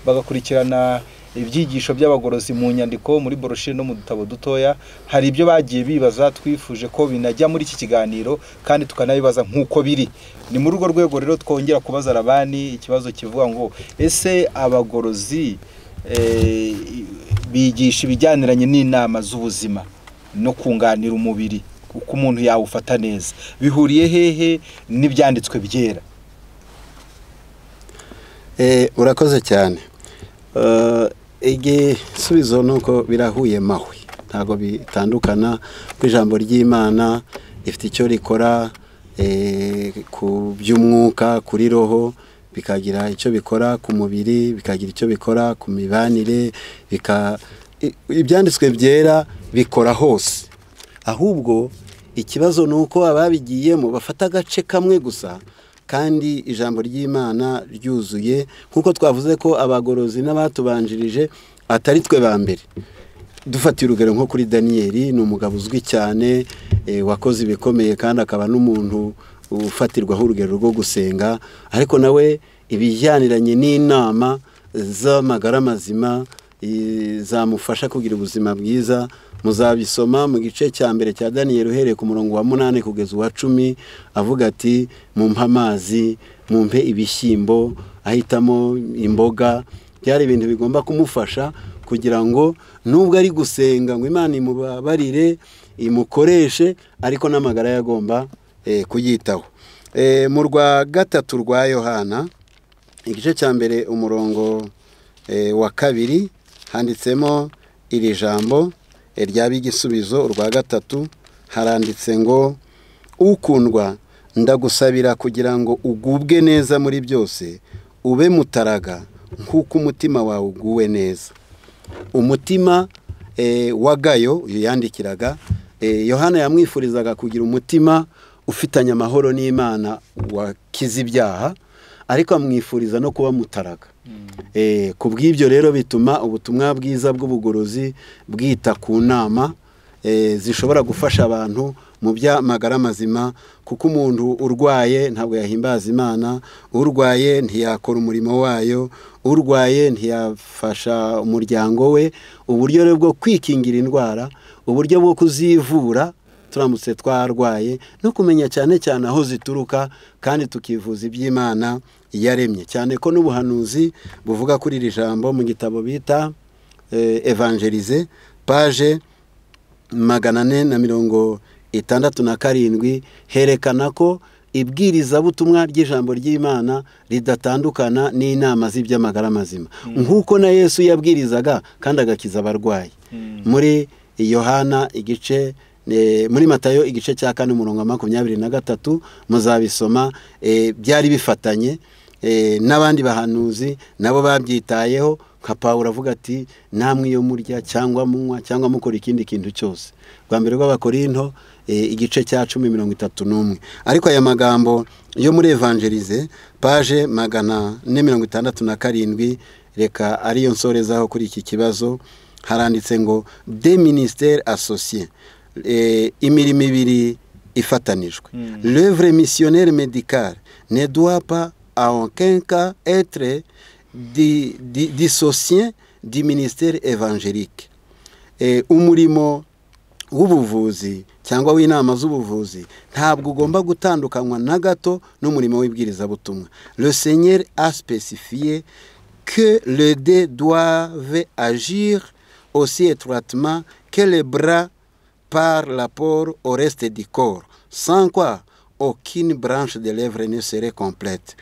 bagakurikirana ibyigisho by'abagorozi mu nyandiko, muri broshire no mu dutabo dutoya. Hari ibyo bagiye bibaza, twifuje ko binajya muri iki kiganiro kandi tukanabibaza nkuko biri. Ni muri urwo rwego rero twongera kubaza Rabani ikibazo kivuga ngo ese abagorozi bigisha ibijyaniranye n'inama z'ubuzima no kunganira umubiri uko umuntu yawufata neza, bihuriye hehe n'ibyanditswe byera? Urakoze cyane. Igisubizo nuko birahuye mahwe, ntago bitandukana, ku ijambo ry'Imana ifite icyo rikora ku by'umwuka, kuri roho, bikagira icyo bikora ku mubiri, bikagira icyo bikora ku mibanire, ibyanditswe byera bikora hose. Ahubwo ikibazo nuko ababigiyemo bafata agace kamwe gusa, kandi ijambo ry'Imana ryuzuye, nkuko twavuze ko abagorozi n'abatubanjirije atari twe ba mbere. Dufatiye urugero nko kuri Daniyeli, ni umugabo uzwi cyane, wakoze ibikomeye kandi akaba n'umuntu ufatirwaho urugero rwo gusenga, ariko nawe ibijyaniranye n'inama z'amagara mazima zamufasha kugira ubuzima bwiza. Muzabisoma mu gice cya mbere cya Daniyeli uhereye ku murongo wa 8 kugeza uwa 10, avuga ati mumpe amazi, mumpe ibishyimbo, ahitamo imboga. Byari ibintu bigomba kumufasha kugira ngo nubwo ari gusenga ngo Imana imubabarire, imukoreshe, ariko n'amagara yagomba kuyitaho. Mu rwa 3 rwa Yohana igice cya mbere umurongo wa 2 handitsemo iri jambo ryaba igisubizo. Urwa 3 haranditse ngo ukundwa, ndagusabira kugira ngo ugubwe neza muri byose, ube mutaraga nk'uko umutima wawe uguwe neza. Umutima wa Gayo uyu yandikiraga, Yohana yamwifurizaga kugira umutima ufitanye amahoro n'Imana, wakiza ibyaha, ariko amwifuriza no kuba mutaraga. Kubw'ibyo rero bituma ubutumwa bwiza bw'ubugorozi bwita ku nama zishobora gufasha abantu mu by'amagara mazima, kuko umuntu urwaye ntabwo yahimbaza Imana, urwaye ntiyakora umurimo wayo, urwaye ntiyafasha umuryango we. Uburyo rero bwo kwikingira indwara, uburyo bwo kuzivura turamutse twarwaye, no kumenya cyane cyane aho zituruka, kandi tukivuza iby'Imana yaremye. Cyane ko n'ubuhanuzi buvuga kuri iri jambo mu gitabo bita Evangelize, page 467, herekana ko ibwiriza butumwa ry'ijambo ry'Imana ridatandukana n'inama z'iby'amagara mazima, nkuko na Yesu yabwirizaga kandi agakiza abarwayi. Muri Yohana igice muri Matayo igice cya 4 umurongo wa 23 muzabisoma. Byari bifatanye n'abandi bahanuzi nabo babyitayeho, nka Pawulo avuga ati namwe iyo murya cyangwa munywa cyangwa mukora ikindi kintu cyose. Bwa mbere rw'Abakorinto igice cya 10:31. Ariko aya magambo yo muri Evangelize page 467, reka ariyo nsorezaho kuri iki kibazo. Haranditse ngo des ministères associés, imirimo ibiri ifatanijwe. L'œuvre missionnaire médicale ne doit pas à aucun cas être dissocié du ministère évangélique. Umurimo w'ubuvuzi cyangwa w'inama z'ubuvuzi ntabwo ugomba gutandukanywa na gato n'umurimo w'ibwirizabutumwa. Le Seigneur a spécifié que les deux doivent agir aussi étroitement que les bras par rapport au reste du corps, sans quoi aucune branche de l'œuvre ne serait complète.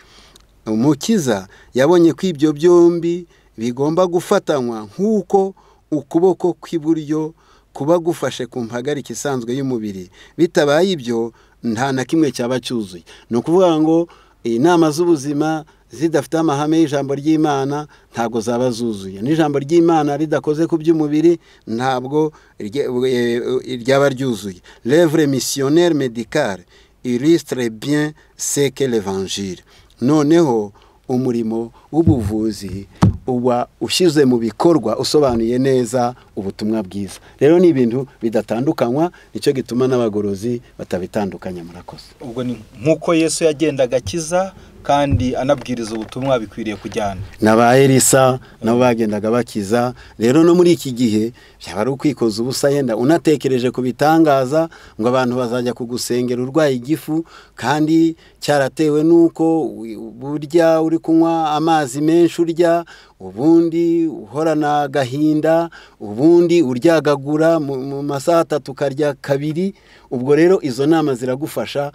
umukiza yabonye ko ibyo byombi bigomba gufatanywa nk'uko ukuboko kw'iburyo kuba gufashe ku mpagarike isanzwe y'umubiri. Bitabaye ibyo nta na kimwe cyaba cyuzuye. Ni ukuvuga ngo inama z'ubuzima zidafite amahame y'ijambo ry'Imana ntabwo zaba zuzuye. N'ijambo ry'Imana ridakoze ku by'umubiri ntabwo ryaba ryuzuye. L'œuvre missionnaire médicale illustre bien ce que l'évangile. Noneho umurimo w'ubuvuzi uba ushyize mu bikorwa usobanuye neza ubutumwa bwiza. Rero ni ibintu bidatandukanywa, nicyo gituma n'abagorozi batabitandukanya. Murakoze. Ubwo ni nk'uko Yesu yagendaga akiza kandi anabwiriza ubutumwa bikwiriye kujyana. N'aba Elisa nabo bagendaga bakiza. Rero no muri iki gihe byaba ari ukwikoza ubusa yenda unatekereje kubitangaza ngo abantu bazajya kugusengera urwaye igifu, kandi cyaratewe nuko burya uri kunywa amazi menshi, urya ubundi uhorana agahinda, ubundi uryagagura mu masaha 3 ukarya 2. Ubwo rero izo nama ziragufasha.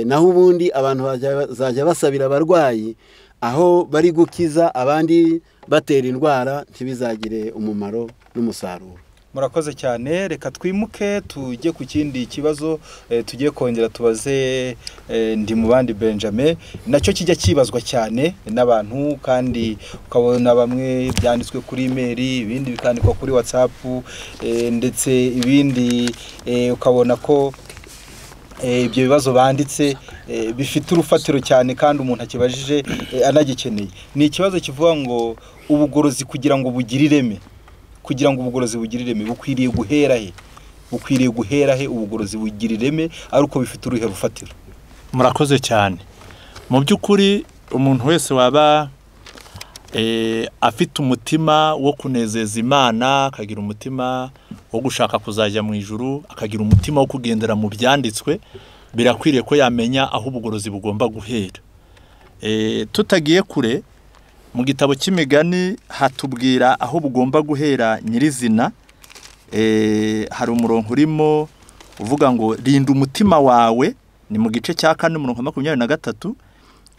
Naho ubundi abantu bazajya basabira abarwayi aho bari gukiza abandi batera indwara, ntibizagire umumaro n'umusaruro. Murakoze cyane. Reka twimuke tujye ku kindi kibazo tugiye kongera tubaze ndi mu bandi Benjamin. Nacyo kijya kibazwa cyane n'abantu, kandi ukabona bamwe byanditswe kuri email, ibindi bikandikwa kuri WhatsApp, ndetse ibindi ukabona ko ibyo bibazo banditse bifite urufatiro cyane kandi umuntu akibajije anagikeneye. Ni ikibazo kivuga ngo ubugorozi kugira ngo bugire ireme, kugira ngo ubugorozi bugire ireme bukwiriye guhera he? Bukwiriye guhera he ubugorozi bugira ireme ari uko bifite uruhe rufatiro? Murakoze cyane. Mu by'ukuri umuntu wese waba afite umutima wo kunezeza Imana, akagira umutima wo gushaka kuzajya mu ijuru, akagira umutima wo kugendera mu byanditswe, birakwiriye ko yamenya aho ubugorozi bugomba guhera. Tutagiye kure, mu gitabo cy'imigani hatubwira aho bugomba guhera nyirizina. Hari umurongo urimo uvuga ngo rinda umutima wawe, ni mu gice cya 4 umurongo 23.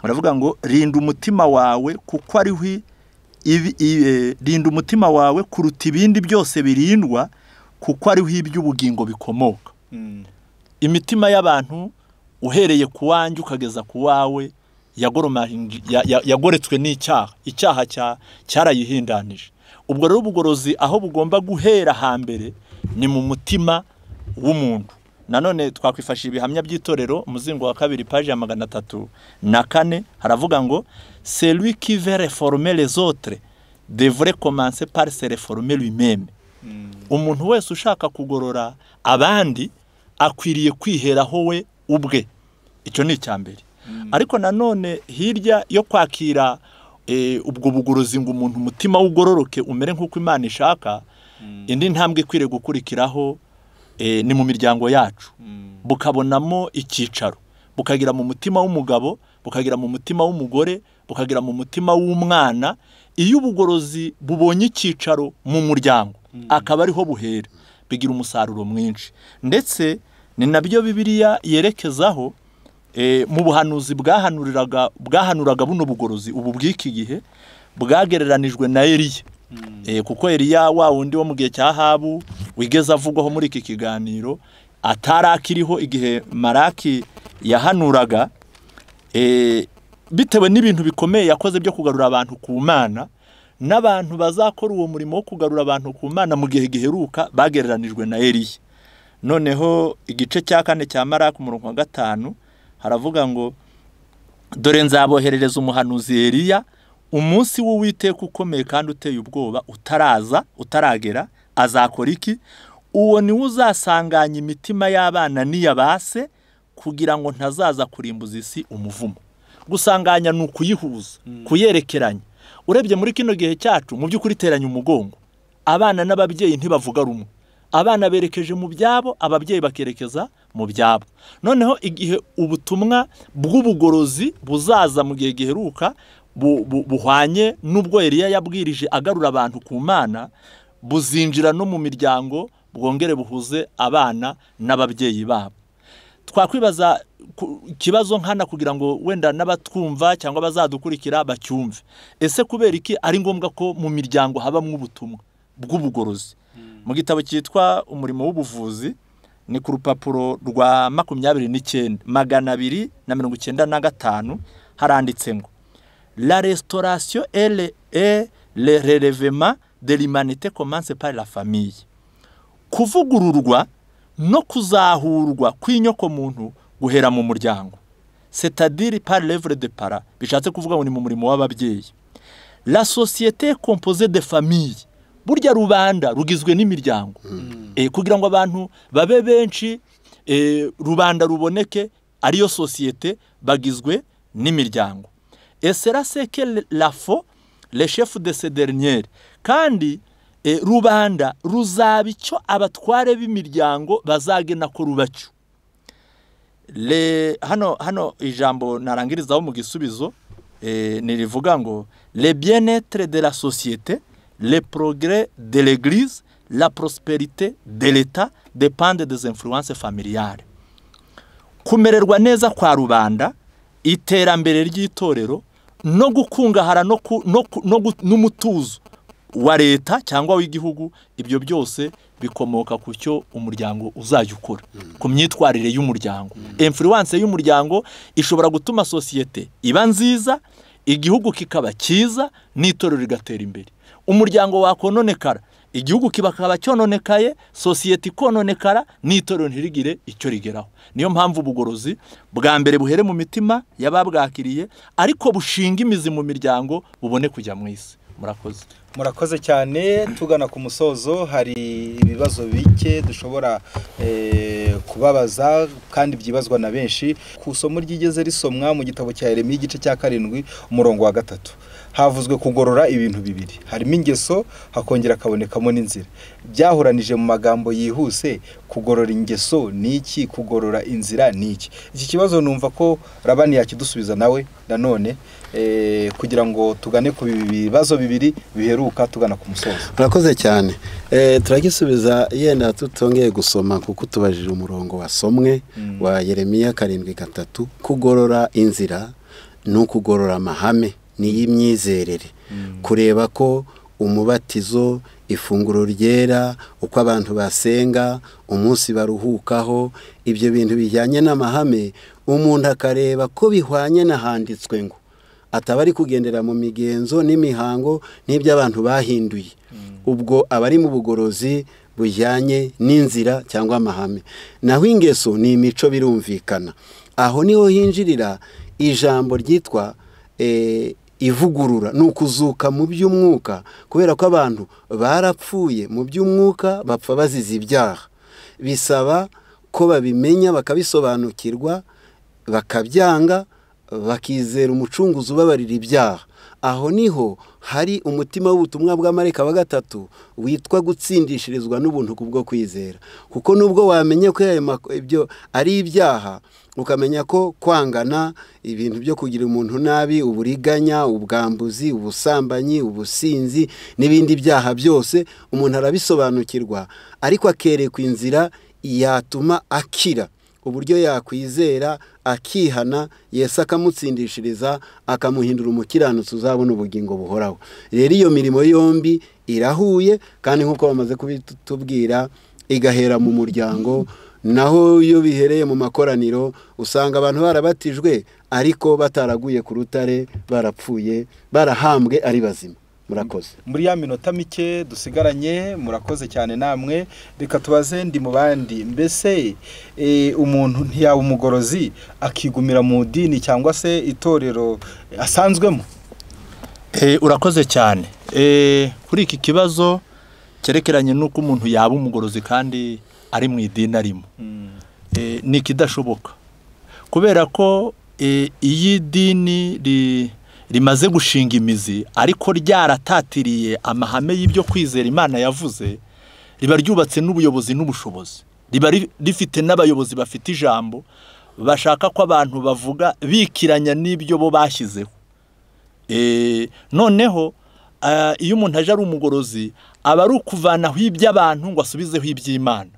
Baravuga ngo rinda umutima wawe kuko ariho rinda umutima wawe kuruta ibindi byose birindwa, kuko ariho iby'ubugingo bikomoka. Imitima y'abantu uhereye ku wanjye ukageza ku wawe yagoretswe n'icyaha. Icyaha cyarayihindanije. Ubwo rero ubugorozi aho bugomba guhera hambere ni mu mutima w'umuntu. Nanone twakwifashisha ibihamya by'itorero, umuzingo wa 2 page ya 304, haravuga ngo celui qui veut réformer les autres devrait commencer par se réformer lui-même. Umuntu wese ushaka kugorora abandi akwiriye kwiheraho we ubwe. Icyo ni icyambere. Ariko nanone hirya yo kwakira ubwo bugorozi ngo umuntu umutima ugororoke umere nk'uko Imana ishaka, indi ntambwe ikwiriye gukurikiraho ni mu miryango yacu. Bukabonamo icyicaro, bukagira mu mutima w'umugabo, bukagira mu mutima w'umugore, bukagira mu mutima w'umwana. Iyo ubugorozi bubonye icyicaro mu muryango akaba ariho buhera, bigira umusaruro mwinshi. Ndetse ni nabyo Bibiliya yerekezaho mu buhanuzi bwahanuraga buno bugorozi ubu bw'iki gihe bwagereranijwe na Eliya. Kuko Eliya wa wundi wo mu gihe cya Ahabu wigeze avugwaho muri iki kiganiro atarakiriho igihe Maraki yahanuraga, bitewe n'ibintu bikomeye yakoze byo kugarura abantu ku Mana, n'abantu bazakora uwo murimo wo kugarura abantu ku Mana mu gihe giheruka bagereranijwe na Eliya. Noneho igice cya 4 cya Maraki umurongo wa 5 haravuga ngo dore nzaboherereza umuhanuzi Eliya umunsi w'Uwiteka ukomeye kandi uteye ubwoba utaragera. Azakora iki? Uwo ni uzasanganya imitima y'abana n'iyabase, kugira ngo ntazaza kurimbuza isi umuvumo. Gusanganya ni ukuyihuza, kuyerekeranya. Urebye muri kino gihe cyacu mu by'ukuri teranya umugongo. Abana n'ababyeyi ntibavuga rumwe. Abana berekeje mu byabo, ababyeyi bakerekeza mu byabo. Noneho igihe ubutumwa bw'ubugorozi buzaza mu gihe giheruka buhwanye n'ubwo Eliya yabwirije agarura abantu ku Mana, buzinjira no mu miryango, bwongere buhuze abana n'ababyeyi babo. twakwibaza ikibazo nkana kugira ngo wenda n'abatwumva cyangwa bazadukurikira bacyumve. Ese kubera iki ari ngombwa ko mu miryango habamwe ubutumwa bw'ubugorozi? Mu gitabo cyitwa umurimo w'ubuvuzi ni ku rupapuro rwa 295 haranditse ngo la restauration et le relèvement de l'humanité commence par la famille. Kuvugururwa no kuzahurwa kw'inyoko muntu guhera mu muryango, c'est-à-dire par l'œuvre des parents. Bishatse kuvuga ngo ni mu murimo w'ababyeyi. La société est composée de familles. Burya rubanda rugizwe n'imiryango. Kugira ngo abantu babe benshi, rubanda ruboneke, ariyo société bagizwe n'imiryango. Et cela c'est que la fo les chefs de ces dernières. Kandi rubanda ruzaba icyo abatware b'imiryango bazagena ko rubacu. Hano ijambo narangirizaho mu gisubizo nirivuga ngo le bien-être de la société, le progrès de l'église, la prospérité de l'état dépendent des influences familiales. Kumererwa neza kwa rubanda, iterambere ry'itorero no gukungahara n'umutuzo wa leta cyangwa w'igihugu, ibyo byose bikomoka ku cyo umuryango uzajya ukora, ku myitwarire y'umuryango. Influence y'umuryango ishobora gutuma societe iba nziza, igihugu kikaba cyiza, n'itorero rigatera imbere. Umuryango wakononekara, igihugu kibakaba cyononekaye, societe ikononekara, n'itorero ntirigire icyo rigeraho. Niyo mpamvu ubugorozi bwa mbere buhere mu mitima y'ababwakiriye, ariko bushinga imizi mu miryango bubone kujya mu isi. Murakoze cyane. Tugana ku musozo, hari ibibazo bike dushobora kubabaza kandi byibazwa na benshi. Ku isomo ryigeze risomwa mu gitabo cya Yeremiya igice cya 7 umurongo wa 3 havuzwe kugorora ibintu bibiri, harimo ingeso hakongera kabonekamo n'inzira. Byahuranije mu magambo yihuse, kugorora ingeso niki, kugorora inzira niki? Iki kibazo numva ko Rabani yakidusubiza nawe nanone kugira ngo tugane ku bibazo bibiri biheruka tugana ku musozo. Murakoze cyane. Turagisubiza yenda tutongeye gusoma kuko tubajije umurongo wasomwe wa Yeremiya 7:3. Kugorora inzira no kugorora amahame ni y'imyizerere, kureba ko umubatizo, ifunguro ryera, uko abantu basenga, umunsi baruhukaho, ibyo bintu bijyanye n'amahame, umuntu akareba ko bihwanye n'ahanditswe ngo atabari kugendera mu migenzo n'imihango n'ibyo abantu bahinduye. Ubwo abari mu bugorozi bujyanye n'inzira cyangwa amahame. Naho ingeso ni imico birumvikana. Aho niho hinjirira ijambo ryitwa ivugurura, nukuzuka mu by'umwuka, kubera ko abantu barapfuye mu by'umwuka bapfa bazize ibyaha. Bisaba ko babimenya bakabisobanukirwa, bakabyanga, bakizera umucunguzi ubabarira ibyaha. Aho niho hari umutima w'ubutumwa bw'amareka wa 3 witwa gutsindishirizwa n'ubuntu kubwo kwizera. Kuko nubwo wamenye ko ibyo ari ibyaha, ukamenya ko kwangana, ibintu byo kugira umuntu nabi, uburiganya, ubwambuzi, ubusambanyi, ubusinzi n'ibindi byaha byose umuntu arabisobanukirwa, ariko akerekwa inzira yatuma akira, uburyo yakwizera akihana, Yesu akamutsindishiriza akamuhindura umukiranutsi uzabona ubugingo buhoraho. Rero iyo mirimo yombi irahuye, kandi nkuko bamaze kubitubwira igahera mu muryango. Naho iyo bihereye mu makoraniro usanga abantu barabatijwe ariko bataraguye ku rutare, barapfuye, barahambwe ari bazima. Murakoze. Muri ya minota mike dusigaranye, murakoze cyane namwe. Reka tubaze ndi mu bandi, mbese umuntu ntiyaba umugorozi akigumira mu dini cyangwa se itorero asanzwemo? Urakoze cyane. Kuri iki kibazo cyerekeranye n'uko umuntu yaba umugorozi kandi ari mu idini arimo, ni ikidashoboka, kubera ko iyi dini rimaze gushinga imizi ariko ryaratatiriye amahame y'ibyo kwizera Imana yavuze, riba ryubatse n'ubuyobozi n'ubushobozi, riba rifite n'abayobozi bafite ijambo bashaka ko abantu bavuga bikiranya n'ibyo bo bashyizeho. Noneho iyo umuntu aje ari umugorozi aba ari ukuvanaho iby'abantu ngo asubizeho iby'Imana.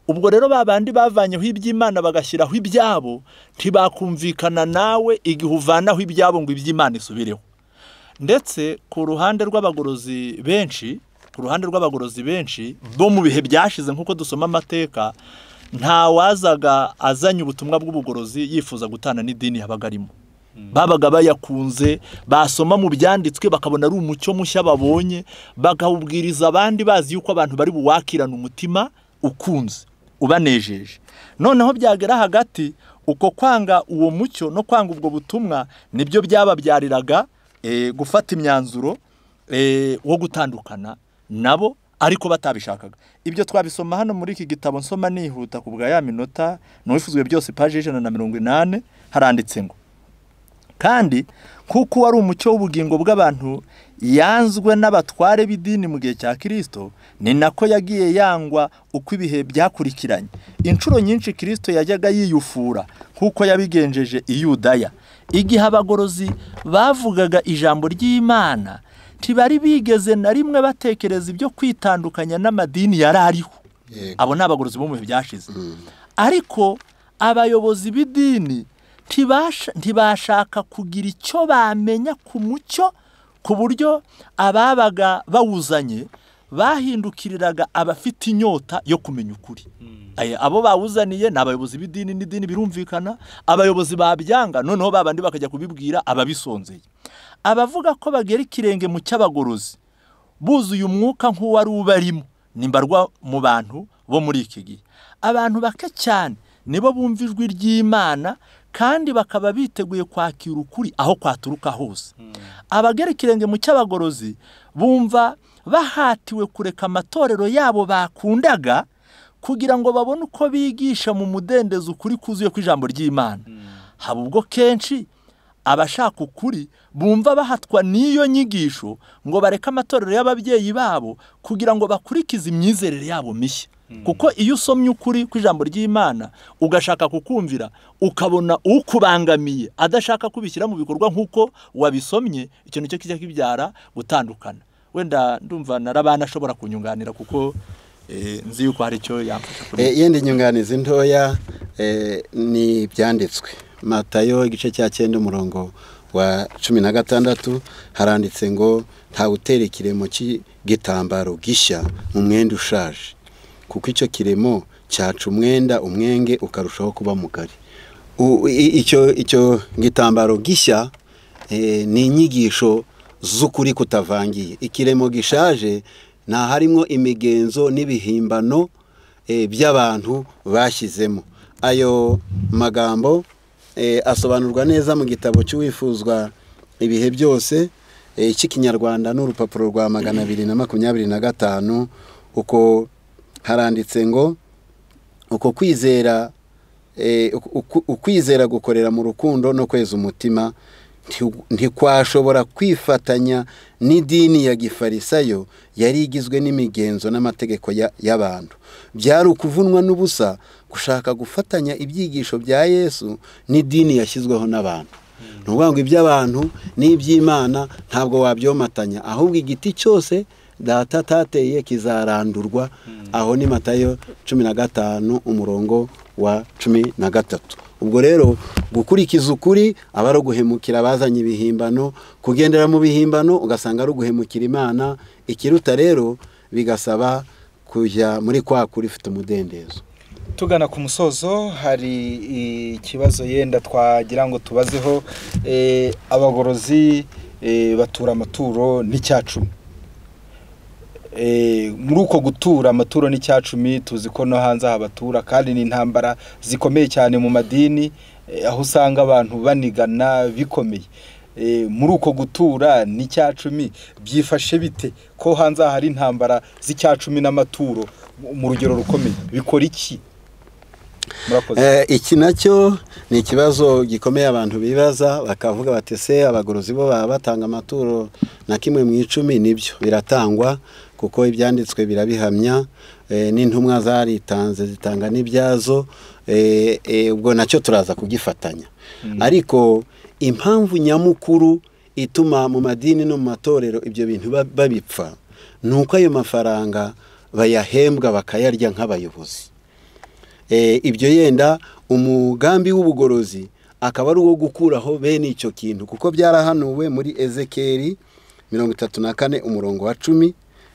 ubwo rero babandi bavanyeho iby'Imana bagashyiraho ibyabo ntibakumvikana nawe igihe uvanaho ibyabo ngo iby'Imana isubireho. Ndetse ku ruhande rw'abagorozi benshi bo mu bihe byashize nk'uko dusoma amateka, nta wazaga azanye ubutumwa bw'ubugorozi yifuza gutana n'idini yabaga arimo. Babaga bayakunze, basoma mu byanditswe bakabona ari umucyo mushya babonye, bakawubwiriza abandi bazi yuko abantu bari buwakirana umutima ukunze ubanejeje. Noneho byagera hagati uko kwanga uwo mucyo no kwanga ubwo butumwa nibyo byababyariraga gufata imyanzuro wo gutandukana nabo ariko batabishakaga. Ibyo twabisoma hano muri iki gitabo nsoma nihuta ku bwa ya minota n'ubifuzwe byose page 180 haranditse ngo kandi kuko wari umucyo w'ubugingo bw'abantu yanzwe n'abatware b'idini mu gihe cya Kristo, ni nako yagiye yangwa uko ibihe byakurikiranye. Inshuro nyinshi Kristo yajyaga yiyufura kuko yabigenjeje i Yudaya. Igihe abagorozi bavugaga ijambo ry'Imana ntibari bigeze na rimwe batekereza ibyo kwitandukanya n'amadini yari ariho. Abo ni abagorozi bo mu bihe byashize. Ariko abayobozi b'idini ntibashaka kugira icyo bamenya ku mucyo, ku buryo ababaga bawuzanye bahindukiriraga abafite inyota yo kumenya ukuri. Abo bawuzaniye ni abayobozi b'idini n'idini birumvikana, abayobozi babyanga noneho babandi bakajya kubibwira ababisonzeye. Abavuga ko bagera ikirenge mu cy'abagorozi buzuye umwuka nk'uwari ubarimo nimbarwa mu bantu bo muri iki gihe. Abantu bake cyane nibo bumva ijwi ry'Imana kandi bakaba biteguye kwakira ukuri aho kwaturuka hose. Abagera ikirenge mu cy'abagorozi bumva bahatiwe kureka amatorero yabo bakundaga kugira ngo babone uko bigisha mu mudendezo ukuri kuzuye kw'ijambo ry'Imana. Haba ubwo kenshi abashaka ukuri bumva bahatwa n'iyo nyigisho ngo bareke amatorero y'ababyeyi babo kugira ngo bakurikize imyizerere yabo mishya. Kuko iyo usomye ukuri kw'ijambo ry'Imana ugashaka kukumvira ukabona ukubangamiye adashaka kubishyira mu bikorwa nk'uko wabisomye, ikintu cyo kijya kibyara gutandukana. Wenda ndumva narabana ashobora kunyunganira kuko nzi yuko hari icyo yamfasha. Yende nyunganizi ntoya ni byanditswe Matayo igice cya 9 umurongo wa 16 haranditse ngo nta utera ikiremo cy'igitambaro gishya mu mwenda ushaje, kuko icyo kiremo cyaca umwenda umwenge ukarushaho kuba mugari. Icyo gitambaro gishya ni inyigisho z'ukuri kutavangiye. Ikiremo gishaje nta harimo imigenzo n'ibihimbano by'abantu bashyizemo. Ayo magambo asobanurwa neza mu gitabo cy'uwifuzwa ibihe byose cy'ikinyarwanda n'urupapuro rwa 225 uko haranditse ngo ukwizera gukorera mu rukundo no kweza umutima ntikwashobora kwifatanya n'idini ya gifarisayo yari igizwe n'imigenzo n'amategeko y'abantu. Byari ukuvunwa n'ubusa gushaka gufatanya ibyigisho bya Yesu n'idini yashyizweho n'abantu. Nuvuga ngo iby'abantu n'iby'Imana ntabwo wabyomatanya, ahubwo igiti cyose data tateye kizarandurwa. Aho ni Matayo 15 umurongo wa 13. Ubwo rero gukurikiza ukuri aba ari guhemukira abazanye ibihimbano, kugendera mu bihimbano ugasanga ari guhemukira Imana. Ikiruta rero bigasaba kujya muri kwa kuri ufite umudendezo. Tugana ku musozo, hari ikibazo yenda twagira ngo tubazeho. Abagorozi batura amaturo n'icyacumi. Muri uko gutura amaturo n'icyacumi tuzi ko no hanze habatura, kandi ni intambara zikomeye cyane mu madini, aho usanga abantu banigana bikomeye. Muri uko gutura n'icyacumi byifashe bite ko hanze hari intambara z'icyacumi n'amaturo mu rugero rukomeye? Bikora iki? Iki nacyo ni ikibazo gikomeye abantu bibaza, bakavuga bati se abagorozi bo baba batanga amaturo na kimwe mu 10? Nibyo biratangwa kuko ibyanditswe birabihamya, n'intumwa zaritanze zitanga n'ibyazo. Ubwo nacyo turaza kugifatanya. Ariko impamvu nyamukuru ituma mu madini no mu matorero ibyo bintu babipfa nuko ayo mafaranga bayahembwa bakayarya nk'abayobozi. ibyo yenda umugambi w'ubugorozi akaba ari uwo gukuraho bene icyo kintu, kuko byarahanuwe muri Ezekiyeli 34 umurongo wa 10.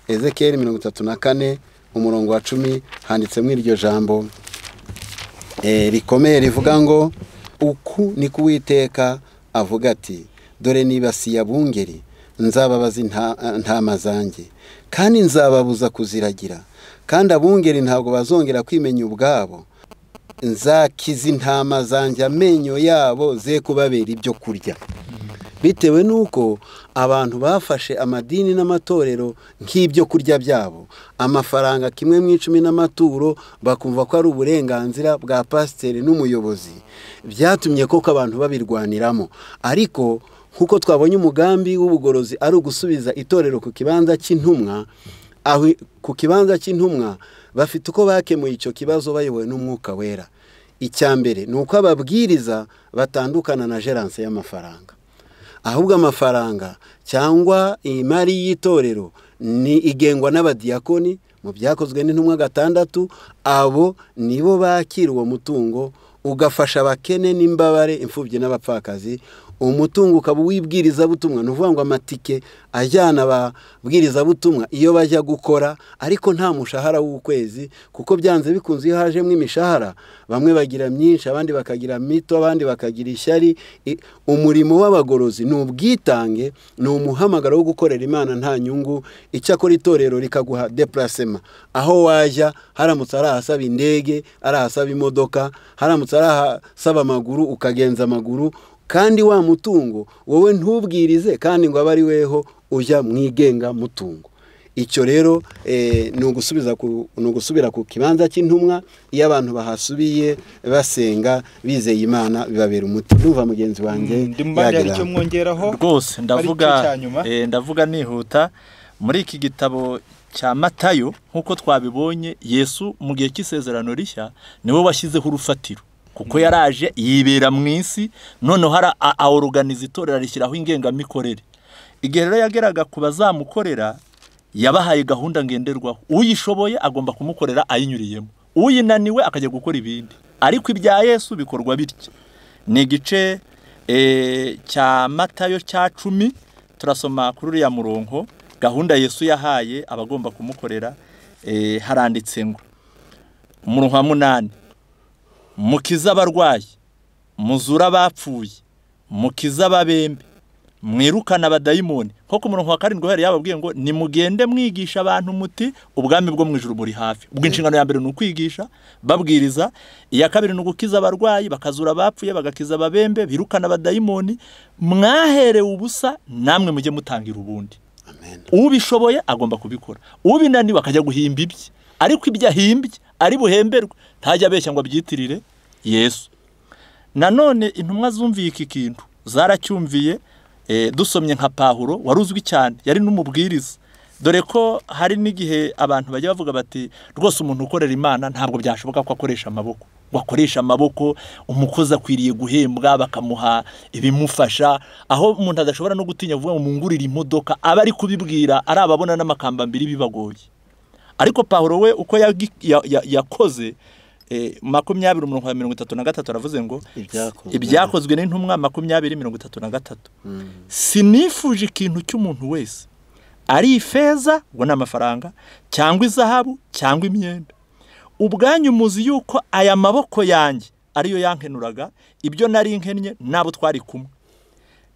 Ezekiyeli 34 umurongo wa 10 handitsemo iryo jambo rikomeye rivuga ngo, uku ni kuwiteka avuga ati, dore nibasiye abungeri, nzababaza intama zanjye kandi nzababuza kuziragira, kandi abungeri ntabwo bazongera kwimenya ubwabo. Nzakiza intama zanjye amenyo yabo ze kubabera ibyo kurya. Bitewe nuko abantu bafashe amadini n'amatorero nk'ibyo kurya byabo, amafaranga kimwe mu 10 n'amaturo bakumva ko ari uburenganzira bwa pasiteri n'umuyobozi, byatumye koko abantu babirwaniramo. Ariko nkuko twabonye umugambi w'ubugorozi ari ugusubiza itorero ku kibanza cy'intumwa, aho ku kibanza cy'intumwa bafite uko bakemuye icyo kibazo bayobowe n'umwuka wera. Icyambere ni uko ababwiriza batandukana na gerance y'amafaranga, ahubwo amafaranga cyangwa imari y'itorero ni igengwa n'abadiyakoni. Mu byakozwe n'intumwa 6, abo nibo bakira uwo mutungo ugafasha abakene n'imbabare, imfubyi n'abapfakazi. Umutungo ukaba wibwiriza butumwa, nuvuga ngo amatike ajyana ababwiriza butumwa iyo bajya gukora, ariko nta mushahara w'ukwezi, kuko byanze bikunze iyo hajemo imishahara bamwe bagira myinshi, abandi bakagira mito, abandi bakagira ishyari. Umurimo w'abagorozi ni ubwitange, ni umuhamagaro wo gukorera Imana nta nyungu. Icyakora itorero rikaguha déplacement, aho wajya haramutse ari ahasaba indege, ari ahasaba imodoka, haramutse ari ahasaba amaguru ukagenza amaguru, kandi wa mutungo wowe ntubwirize kandi ngo abari weho ujya mwigenga mutungo. Icyo rero ni ugusubira ku kibanza cy'intumwa. Iyo abantu bahasubiye basenga bizeye Imana bibabera umuti. Ndumva mugenzi wanjye ndimbagira icyo mwongeraho rwose. Ndavuga nihuta. Muri iki gitabo cya Matayo nkuko twabibonye, Yesu mu gihe cy'isezerano rishya niwe washyizeho urufatiro, kuko yaraje yibera mu isi, noneho aorganiza itorero rishyiraho ingengamikorere. Igihe rero yageraga ku bazamukorera yabahaye gahunda ngenderwaho, uyishoboye agomba kumukorera ayinyuriyemo, uyinaniwe akajya gukora ibindi. Ariko ibya Yesu bikorwa bityo. Ni igice cya Matayo cya 10, turasoma kuri uriya murongo. Gahunda Yesu yahaye abagomba kumukorera, haranditse ngo umurongo wa 8, mukiza abarwayi, muzura abapfuye, mukiza ababembe, mwirukana abadayimoni. Nko ku murongo wa 7 yababwiye ngo nimugende mwigisha abantu muti ubwami bwo mu ijuru buri hafi. Ubwo inshingano ya mbere ni ukwigisha babwiriza, iya kabiri ni ugukiza abarwayi, bakazura abapfuye, bagakiza ababembe, birukana abadayimoni. Mwaherewe ubusa namwe mujye mutangira ubundi. Amen. Ubishoboye agomba kubikora, ubinaniwe akajya guhimba ibye. Ariko ibyo ahimbye ari buhemberwe, ntajya abeshya ngo abyitirire Yesu. Nanone intumwa zumviye iki kintu zaracyumviye. Dusomye nka Pawulo wari uzwi cyane, yari n'umubwiriza. Dore ko hari n'igihe abantu bajya bavuga bati rwose umuntu ukorera Imana ntabwo byashoboka ko akoresha amaboko. Wakoresha amaboko, umukozi akwiriye guhembwa bakamuha ibimufasha. Aho umuntu adashobora no gutinya vuga ngo mungurira imodoka, aba ari kubibwira ari ababona n'amakamba mbiri bibagoye. Ariko Pawulo we uko yakoze 20:33 aravuze ngo ibyakozwe n'intumwa 20:33. Sinifuje ikintu cy'umuntu wese, ari ifeza ngo n'amafaranga cyangwa izahabu cyangwa imyenda. Ubwanyu muzi yuko aya maboko yanjye ariyo yankenuraga ibyo nari nkennye nabo twari kumwe.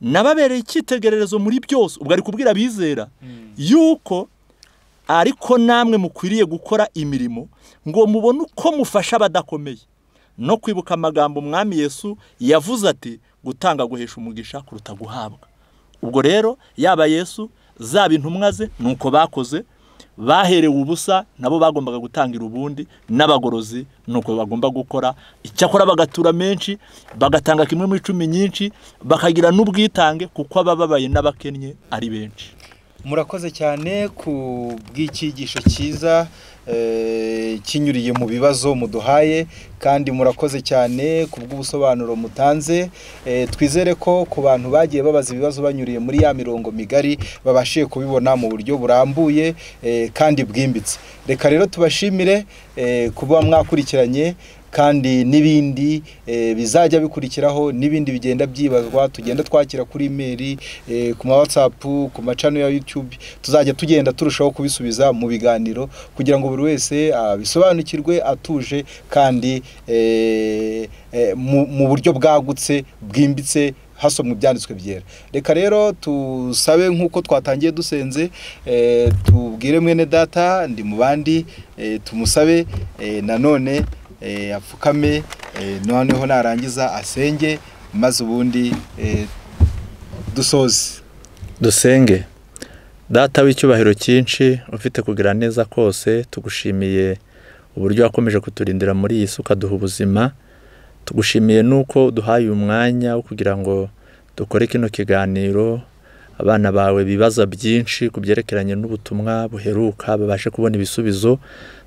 Nababereye icyitegererezo muri byose. Ubwo ari kubwira bizera yuko ariko namwe mukwiriye gukora imirimo ngo mubone uko mufasha abadakomeye, no kwibuka amagambo Umwami Yesu yavuze ati gutanga guhesha umugisha kuruta guhabwa. Ubwo rero yaba Yesu zaba intumwa ze nuko bakoze, baherewe ubusa nabo bagombaga gutangira ubundi, n'abagorozi nuko bagomba gukora. Icyakora bagatura menshi, bagatanga kimwe mu 10 nyinshi, bakagira n'ubwitange kuko abababaye n'abakennye ari benshi. Murakoze cyane ku bw'icyigisho cyiza kinyuriye mu bibazo muduhaye, kandi murakoze cyane ku bw'ubusobanuro mutanze. Twizere ko ku bantu bagiye babaza ibibazo banyuriye muri ya mirongo migari babashiye kubibona mu buryo burambuye kandi bwimbitse. Reka rero tubashimire kuba mwakurikiranye, kandi n'ibindi bizajya bikurikiraho, n'ibindi bigenda byibazwa tugenda twakira kuri email, ku ma WhatsApp, ku ma channel ya YouTube, tuzajya tugenda turushaho kubisubiza mu biganiro kugira ngo buri wese bisobanukirwe atuje kandi mu buryo bwagutse bwimbitse hasomwe ibyanditswe byera. Reka rero tusabe nk'uko twatangiye dusenze, tubwire mwene data ndi mu bandi, tumusabe nanone apfukame, noneho narangiza asenge, maze ubundi dusoze. Dusenge. Data w'icyubahiro cyinshi, ufite kugira neza kose, tugushimiye uburyo wakomeje kuturindira muri iyi suka duha ubuzima. Tugushimiye nuko duhaye umwanya wo kugira ngo dukore kino kiganiro, abana bawe bibaza byinshi kubyerekeranye n'ubutumwa buheruka babashe kubona ibisubizo.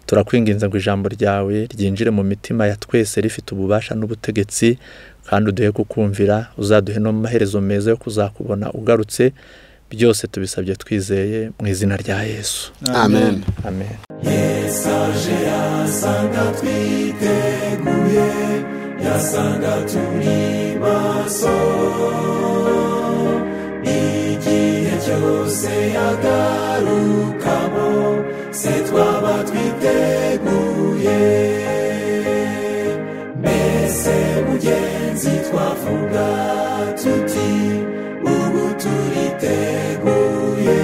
Turakwinginze ngo ijambo ryawe ryinjire mu mitima ya twese rifite ububasha n'ubutegetsi, kandi uduhe kukumvira, uzaduhe no maherezo meza yo kuzakubona ugarutse. Byose tubisabye twizeye mu izina rya Yesu. Amen. Amen. Yesaje yasanga twiteguye, yasanga turi maso, igihe cyose yagarukamo, se twaba twiteguye. Mbese mugenzi twavuga tuti ubu turiteguye,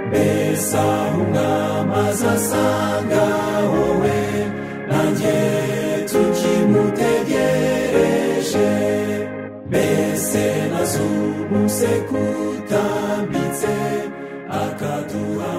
mbese aho umwami azasanga wowe nanjye tukimutegereje, mbese nazumuse kutambitse akaduha